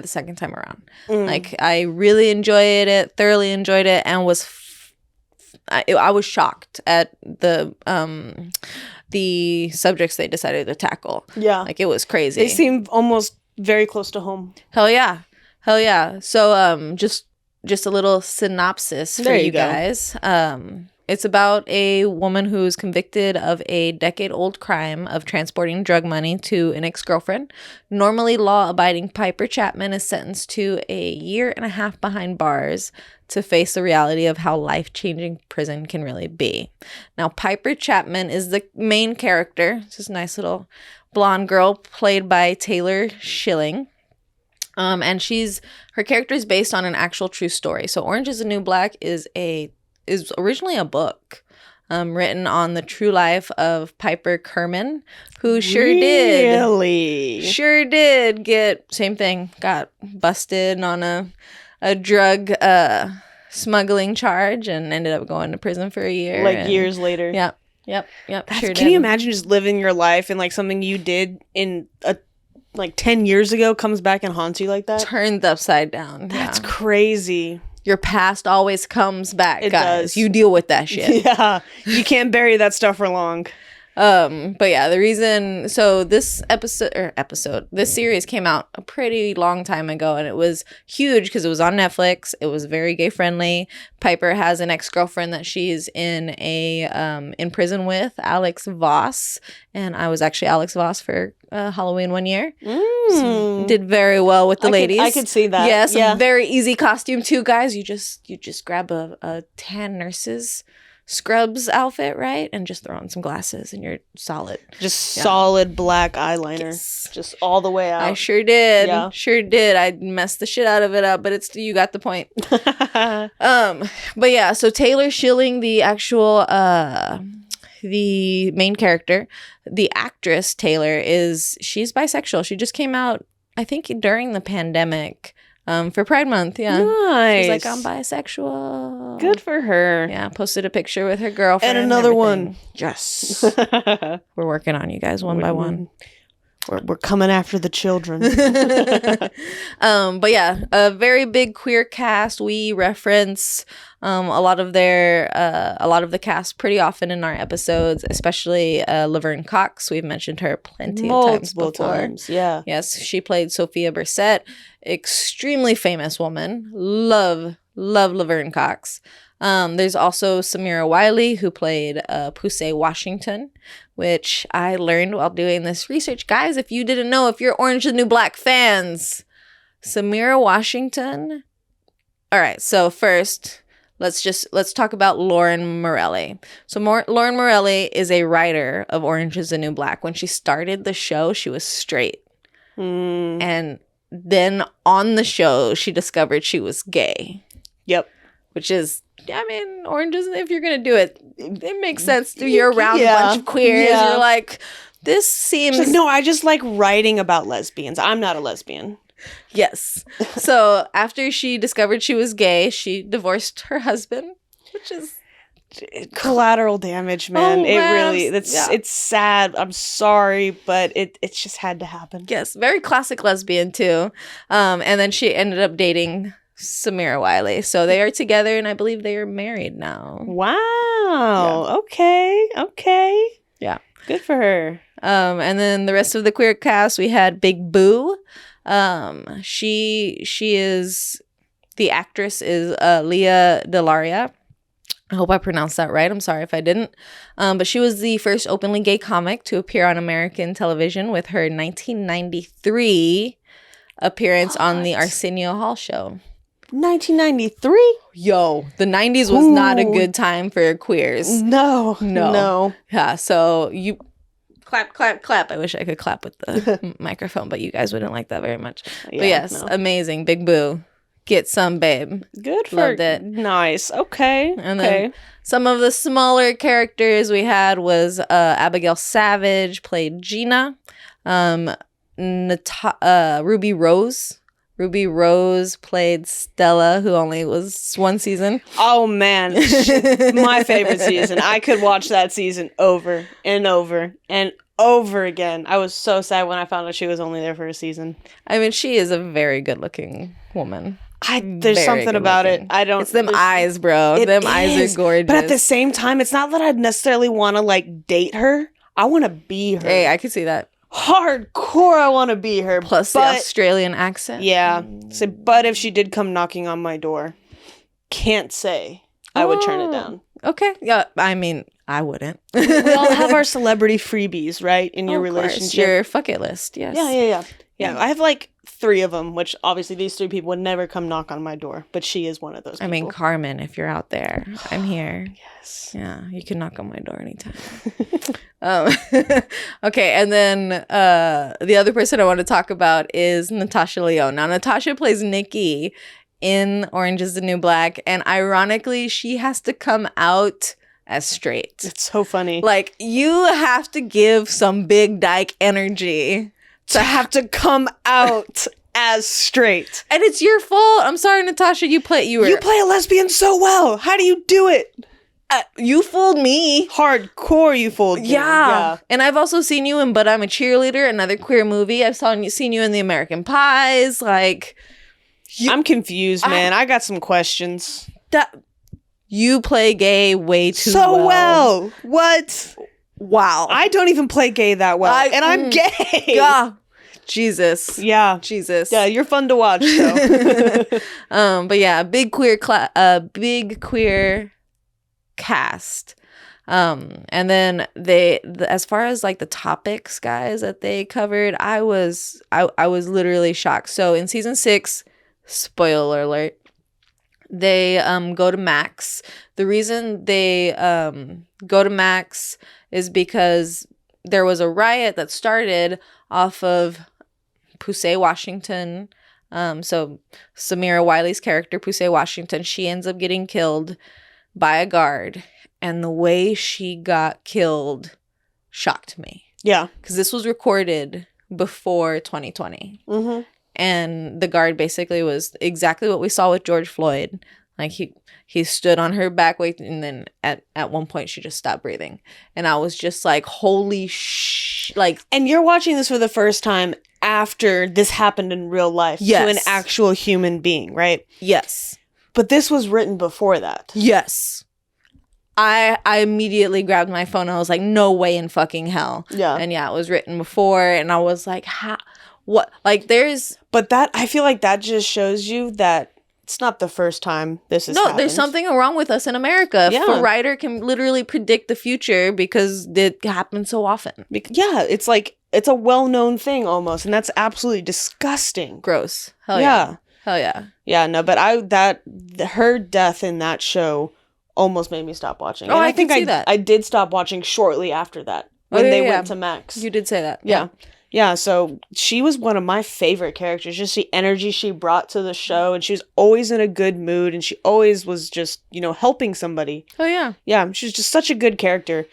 second time around. Like, I really thoroughly enjoyed it, and I was shocked at the subjects they decided to tackle. Yeah. Like, it was crazy. They seem almost very close to home. Hell yeah. So, just a little synopsis for you guys. It's about a woman who's convicted of a decade-old crime of transporting drug money to an ex-girlfriend. Normally law-abiding Piper Chapman is sentenced to a 1.5 years behind bars to face the reality of how life-changing prison can really be. Now, Piper Chapman is the main character. It's this nice little blonde girl played by Taylor Schilling. And her character is based on an actual true story. So Orange Is the New Black is originally a book written on the true life of Piper Kerman, who sure did get, same thing, got busted on a drug smuggling charge and ended up going to prison for a year. Like years later. Yep. Can you imagine just living your life and like something you did in 10 years ago comes back and haunts you like that? Turned upside down. That's crazy. Your past always comes back, it guys. Does. You deal with that shit. Yeah. You can't bury that stuff for long. But yeah, the reason, so this this series came out a pretty long time ago, and it was huge because it was on Netflix. It was very gay friendly. Piper has an ex-girlfriend that she's in prison with, Alex Voss, and I was actually Alex Voss for Halloween one year. So did very well with the ladies. I could see that. Yes, yeah. Very easy costume too, guys. You just grab a tan nurse's scrubs outfit, right, and just throw on some glasses and you're solid. Solid black eyeliner. Yes. Just all the way out. I sure did. I messed the shit out of it up, but you got the point. But yeah, so Taylor Schilling, the actual the main character, the actress Taylor, she's bisexual. She just came out, I think, during the pandemic. For Pride Month, yeah. Nice. She's like, I'm bisexual. Good for her. Yeah, posted a picture with her girlfriend. And another one. Yes. We're working on you guys one by one. We're coming after the children. But yeah, a very big queer cast. We reference a lot of the cast pretty often in our episodes, especially Laverne Cox. We've mentioned her plenty of times before. Yeah. Yes, she played Sophia Brissett, extremely famous woman. Love Laverne Cox. There's also Samira Wiley, who played Pusey Washington, which I learned while doing this research. Guys, if you didn't know, if you're Orange is the New Black fans, Samira Washington. All right, so first, let's talk about Lauren Morelli. So Lauren Morelli is a writer of Orange is the New Black. When she started the show, she was straight. And then on the show, she discovered she was gay. Yep. Which is, I mean, Orange isn't, if you're going to do it, it makes sense. You're around a bunch of queers. Yeah. You're like, this seems... Like, no, I just like writing about lesbians. I'm not a lesbian. Yes. So after she discovered she was gay, she divorced her husband, which is... Collateral damage, man. It's sad. I'm sorry, but it just had to happen. Yes. Very classic lesbian, too. And then she ended up dating Samira Wiley. So they are together, and I believe they are married now. Wow. Yeah. Okay. Yeah. Good for her. And then the rest of the queer cast, we had Big Boo. She is, the actress is Leah Delaria. I hope I pronounced that right. I'm sorry if I didn't. But she was the first openly gay comic to appear on American television with her 1993 appearance on the Arsenio Hall show. 1993? Yo, the 90s was not a good time for queers. No. Yeah, so you clap. I wish I could clap with the microphone, but you guys wouldn't like that very much. Yeah, but yes, amazing. Big Boo. Get some, babe. Good for Loved it. Nice. Okay. And then some of the smaller characters we had was Abigail Savage played Gina. Ruby Rose. Ruby Rose played Stella, who only was one season. Oh, man. My favorite season. I could watch that season over and over and over again. I was so sad when I found out she was only there for a season. I mean, she is a very good-looking woman. There's something about it. It's them eyes, bro. Eyes are gorgeous. But at the same time, it's not that I'd necessarily want to, like, date her. I want to be her. Hey, I could see that. Hardcore, I want to be her. Plus the Australian accent. Yeah. So, but if she did come knocking on my door, can't say I would turn it down. Okay. Yeah, I mean, I wouldn't. We all have our celebrity freebies, right? In your relationship. Your fuck it list, yes. Yeah, I have like 3 of them, which obviously these 3 people would never come knock on my door, but she is one of those people. I mean, Carmen, if you're out there, I'm here. Yes. Yeah, you can knock on my door anytime. Okay, and then the other person I want to talk about is Natasha Lyonne. Now, Natasha plays Nikki in Orange is the New Black, and ironically, she has to come out as straight. It's so funny. Like, you have to give some big dyke energy to have to come out as straight. And it's your fault. I'm sorry, Natasha. You play a lesbian so well. How do you do it? You fooled me. Hardcore, you fooled me. Yeah. And I've also seen you in But I'm a Cheerleader, another queer movie. I've seen you in The American Pies. Like, I'm confused, man. I got some questions. You play gay way too well. What? Wow. I don't even play gay that well. And I'm gay. Yeah. Jesus. Yeah. Jesus. Yeah, you're fun to watch, though. But yeah, big queer cast. And then as far as like the topics, guys, that they covered, I was literally shocked. So in season 6, spoiler alert, they go to Max. The reason they go to Max is because there was a riot that started off of Pusey Washington. So Samira Wiley's character, Pusey Washington, she ends up getting killed by a guard. And the way she got killed shocked me. Yeah. Because this was recorded before 2020. Mm-hmm. And the guard basically was exactly what we saw with George Floyd. Like he stood on her back, wait, and then at one point she just stopped breathing, and I was just like, holy like. And you're watching this for the first time after this happened in real life to an actual human being, right? Yes. But this was written before that. Yes. I immediately grabbed my phone. I was like, no way in fucking hell. Yeah. And yeah, it was written before. And I was like, how? What? Like, there's... But that, I feel like that just shows you that it's not the first time this has happened. There's something wrong with us in America. Yeah. If a writer can literally predict the future because it happens so often. Yeah, it's like, it's a well-known thing almost. And that's absolutely disgusting. Gross. Hell yeah. Hell yeah. Yeah, no, but her death in that show almost made me stop watching. Oh, and I think see that. I did stop watching shortly after that when they went to Max. You did say that. Yeah. Yeah, so she was one of my favorite characters. Just the energy she brought to the show, and she was always in a good mood, and she always was just, helping somebody. Oh, yeah. Yeah, she was just such a good character.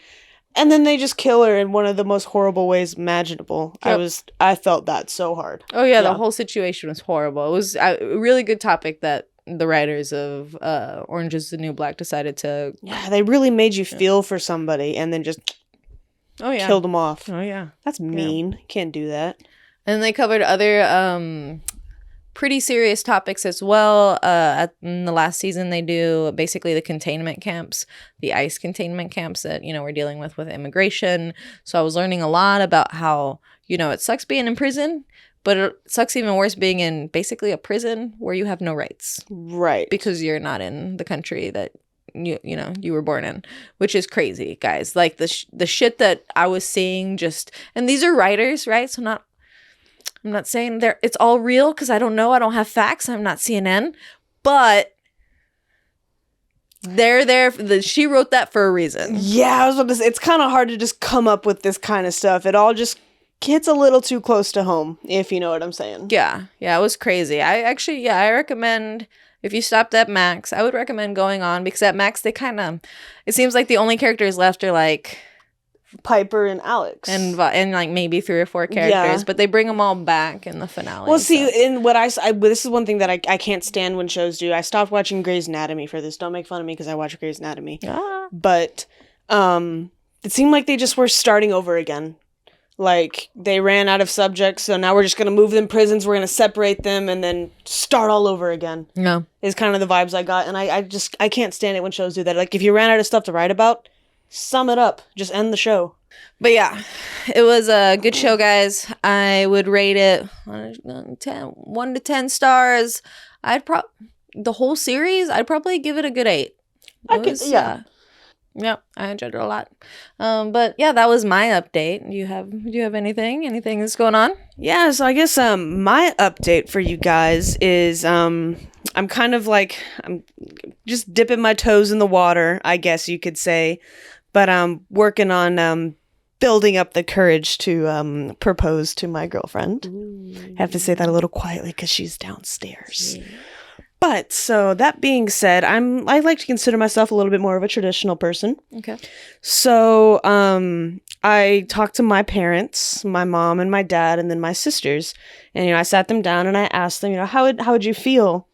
And then they just kill her in one of the most horrible ways imaginable. Yep. I felt that so hard. Oh, yeah, the whole situation was horrible. It was a really good topic that the writers of Orange is the New Black decided to... Yeah, they really made you feel for somebody and then just killed them off. Oh, yeah. That's mean. Yeah. Can't do that. And they covered other pretty serious topics as well. In the last season, they do basically the containment camps, the ICE containment camps that, we're dealing with immigration. So I was learning a lot about how, it sucks being in prison. But it sucks even worse being in basically a prison where you have no rights. Right. Because you're not in the country that you were born in, which is crazy, guys. Like the shit that I was seeing and these are writers, right? So I'm not saying it's all real because I don't know. I don't have facts. I'm not CNN. But they're there. She wrote that for a reason. Yeah, I was about to say, it's kind of hard to just come up with this kind of stuff. It all just hits a little too close to home, if you know what I'm saying. Yeah, it was crazy. I recommend, if you stopped at Max, I would recommend going on, because at Max it seems like the only characters left are like Piper and Alex and like maybe 3 or 4 characters, but they bring them all back in the finale. Well, see, in what this is one thing that I can't stand when shows do. I stopped watching Grey's Anatomy for this. Don't make fun of me because I watch Grey's Anatomy. But it seemed like they just were starting over again. Like, they ran out of subjects, so now we're just going to move them prisons, we're going to separate them, and then start all over again. No. Is kind of the vibes I got, and I can't stand it when shows do that. Like, if you ran out of stuff to write about, sum it up. Just end the show. But yeah, it was a good show, guys. I would rate it 1 to 10 stars. The whole series, I'd probably give it a good 8. Yep, I enjoyed it a lot. But yeah, that was my update. Do you have anything that's going on? Yeah, so I guess my update for you guys is I'm kind of like, I'm just dipping my toes in the water, I guess you could say. But I'm working on building up the courage to propose to my girlfriend. Ooh. I have to say that a little quietly because she's downstairs. Yeah. But, so, that being said, I like to consider myself a little bit more of a traditional person. Okay. So, I talked to my parents, my mom and my dad, and then my sisters. And, I sat them down and I asked them, how would you feel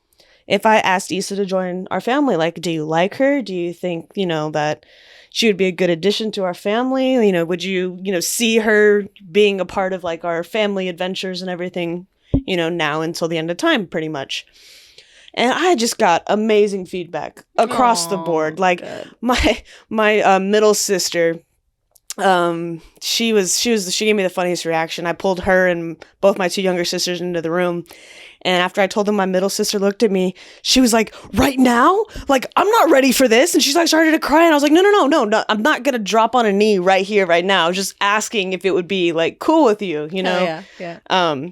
if I asked Issa to join our family? Like, do you like her? Do you think, that she would be a good addition to our family? Would you, see her being a part of, like, our family adventures and everything, now until the end of time, pretty much. And I just got amazing feedback across the board. Like, good. my middle sister, she gave me the funniest reaction. I pulled her and both my 2 younger sisters into the room. And after I told them, my middle sister looked at me. She was like, right now? Like, I'm not ready for this. And she's like, started to cry. And I was like, no. I'm not going to drop on a knee right here, right now. I was just asking if it would be, like, cool with you, Oh, yeah.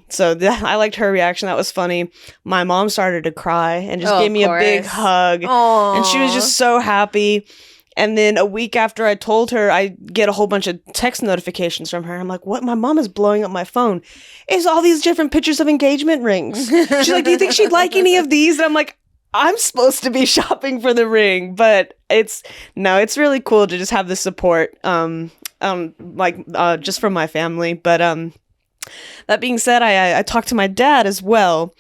So I liked her reaction. That was funny. My mom started to cry and just gave me a big hug. Aww. And she was just so happy. And then a week after I told her, I get a whole bunch of text notifications from her. I'm like, what? My mom is blowing up my phone. It's all these different pictures of engagement rings. She's like, do you think she'd like any of these? And I'm like, I'm supposed to be shopping for the ring. But it's really cool to just have the support, just from my family. But that being said, I talked to my dad as well.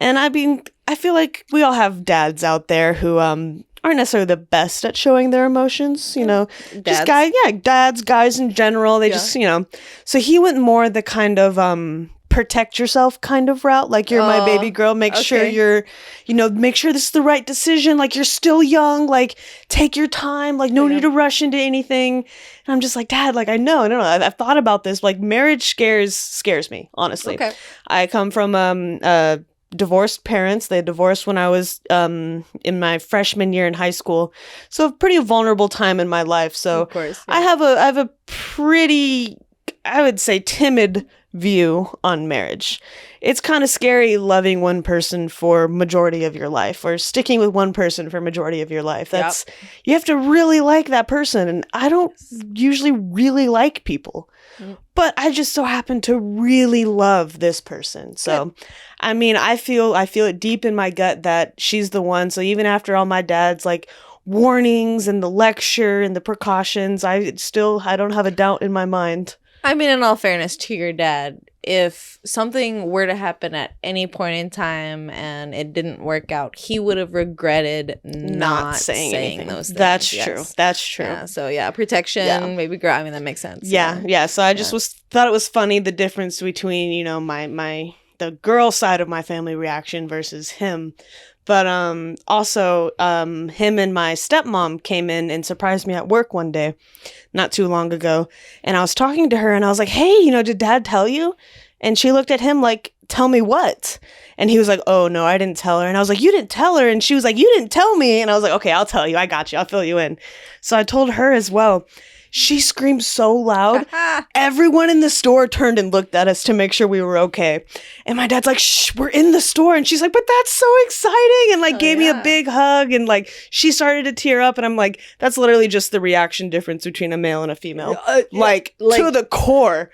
And I mean, I feel like we all have dads out there who aren't necessarily the best at showing their emotions, you know. Just guys in general, they just, you know. So he went more the kind of protect yourself kind of route, like you're my baby girl, make sure you're, you know, make sure this is the right decision, like you're still young, like take your time, like no need to rush into anything. And I'm just like, Dad, like I know, I've thought about this, like marriage scares me, honestly. I come from divorced parents. They divorced when I was in my freshman year in high school, so a pretty vulnerable time in my life. So of course, I have a pretty, I would say, timid view on marriage. It's kind of scary loving one person for majority of your life, or sticking with one person for majority of your life. That's you have to really like that person, and I don't usually really like people. But I just so happen to really love this person. So, I mean, I feel it deep in my gut that she's the one. So even after all my dad's like warnings and the lecture and the precautions, I don't have a doubt in my mind. I mean, in all fairness to your dad, if something were to happen at any point in time and it didn't work out, he would have regretted not saying those things. That's true. That's true. Yeah, so protection, maybe girl. I mean, that makes sense. Yeah. So I just thought it was funny, the difference between, you know, the girl side of my family reaction versus him. But also him and my stepmom came in and surprised me at work one day not too long ago. And I was talking to her and I was like, hey, you know, did Dad tell you? And she looked at him like, tell me what? And he was like, oh, no, I didn't tell her. And I was like, you didn't tell her? And she was like, you didn't tell me. And I was like, okay, I'll tell you. I got you. I'll fill you in. So I told her as well. She screamed so loud. Everyone in the store turned and looked at us to make sure we were okay. And my dad's like, shh, we're in the store. And she's like, but that's so exciting. And like gave me a big hug. And like she started to tear up. And I'm like, that's literally just the reaction difference between a male and a female. Like to the core.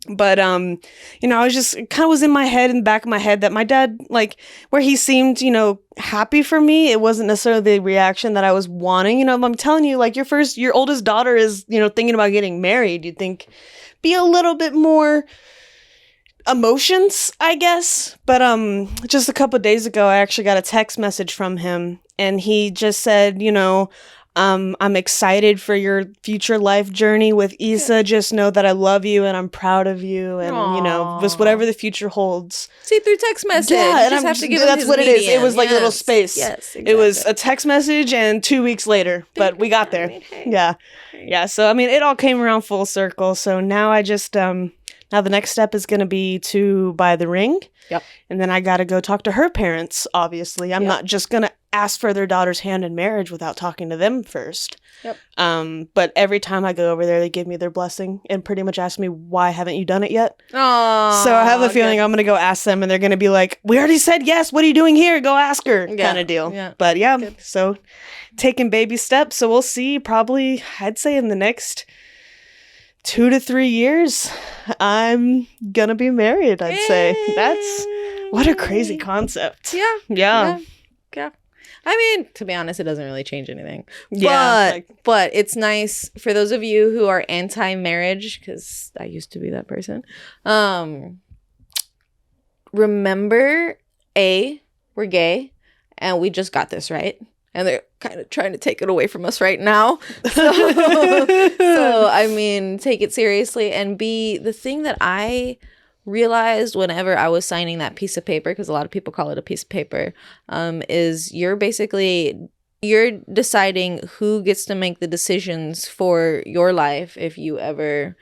But, you know, I was just kind of was in my head, in the back of my head, that my dad, like, where he seemed, you know, happy for me, it wasn't necessarily the reaction that I was wanting. You know, I'm telling you, like, your oldest daughter is, you know, thinking about getting married. You'd think, be a little bit more emotions, I guess. But, just a couple of days ago, I actually got a text message from him, and he just said, you know, I'm excited for your future life journey with Issa. Just know that I love you and I'm proud of you, and you know, just whatever the future holds. See through text message. Yeah, and just have to give that's his what medium. It is. It was like a little space. Yes, exactly. It was a text message, and 2 weeks later, but we got there. Yeah. So I mean, it all came around full circle. So now I just now the next step is going to be to buy the ring. Yep. And then I got to go talk to her parents, obviously. I'm not just going to ask for their daughter's hand in marriage without talking to them first. Yep. But every time I go over there, they give me their blessing and pretty much ask me, why haven't you done it yet? Aww, so I have a feeling I'm going to go ask them, and they're going to be like, we already said yes. What are you doing here? Go ask her, kind of deal. Yeah. But so taking baby steps. So we'll see, probably, I'd say in the next 2 to 3 years, I'm gonna be married, I'd say. That's what a crazy concept. Yeah. I mean, to be honest, it doesn't really change anything. Yeah. But it's nice for those of you who are anti-marriage, because I used to be that person. Remember, we're gay, and we just got this, right? And they're kind of trying to take it away from us right now. So I mean, take it seriously. And B, the thing that I realized whenever I was signing that piece of paper, because a lot of people call it a piece of paper, is you're deciding who gets to make the decisions for your life if you ever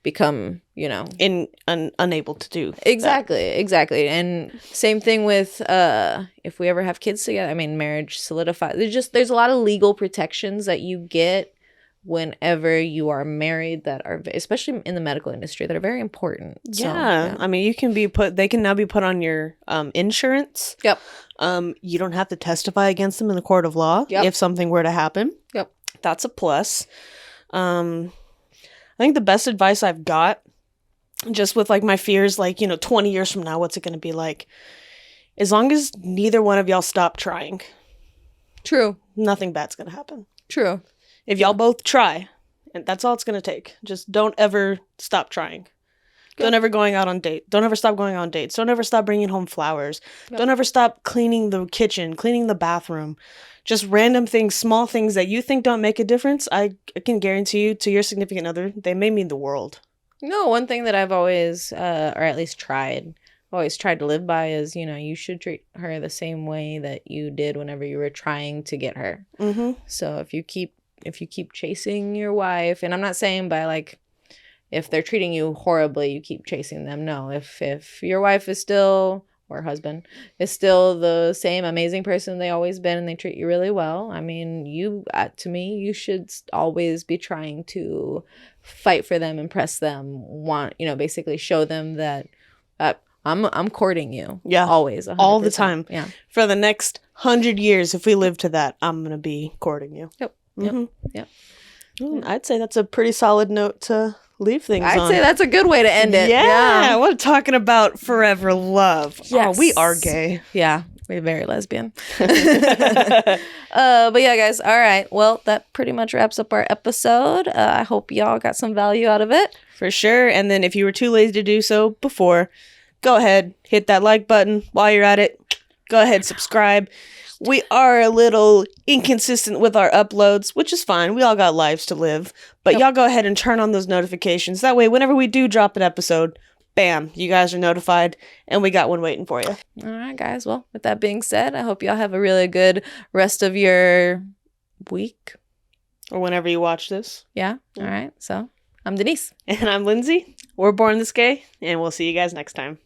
become, you know, unable to do exactly. And same thing with if we ever have kids together. I mean, marriage solidifies. There's a lot of legal protections that you get whenever you are married that are, especially in the medical industry, that are very important. I mean, they can now be put on your insurance. Yep. You don't have to testify against them in the court of law if something were to happen. Yep. That's a plus. I think the best advice I've got, just with like my fears, like, you know, 20 years from now, what's it going to be like? As long as neither one of y'all stop trying. True. Nothing bad's going to happen. True. If y'all both try, and that's all it's going to take. Just don't ever stop trying. Don't ever going out on date. Don't ever stop going on dates. Don't ever stop bringing home flowers. Yep. Don't ever stop cleaning the kitchen, cleaning the bathroom. Just random things, small things that you think don't make a difference. I can guarantee you, to your significant other, they may mean the world. No, one thing that I've always, or at least always tried to live by is, you should treat her the same way that you did whenever you were trying to get her. Mm-hmm. So if you keep chasing your wife, and I'm not saying by like, if they're treating you horribly, you keep chasing them. No, if your wife is still, or husband, is still the same amazing person they always been and they treat you really well, I mean, to me, you should always be trying to fight for them, impress them, basically show them that I'm courting you. Yeah. Always. 100%. All the time. Yeah. For the next 100 years, if we live to that, I'm going to be courting you. Yep. Mm-hmm. Yep. I'd say that's a pretty solid note to leave things on. I'd say that's a good way to end it. Yeah. We're talking about forever love. Yes. Oh, we are gay. Yeah. We're very lesbian. But yeah, guys. All right. Well, that pretty much wraps up our episode. I hope y'all got some value out of it. For sure. And then if you were too lazy to do so before, go ahead, hit that like button. While you're at it, go ahead, subscribe. We are a little inconsistent with our uploads, which is fine. We all got lives to live. But y'all go ahead and turn on those notifications. That way, whenever we do drop an episode, bam, you guys are notified, and we got one waiting for you. All right, guys. Well, with that being said, I hope y'all have a really good rest of your week. Or whenever you watch this. Yeah. All right. So I'm Denise. And I'm Lindsay. We're Born This Gay, and we'll see you guys next time.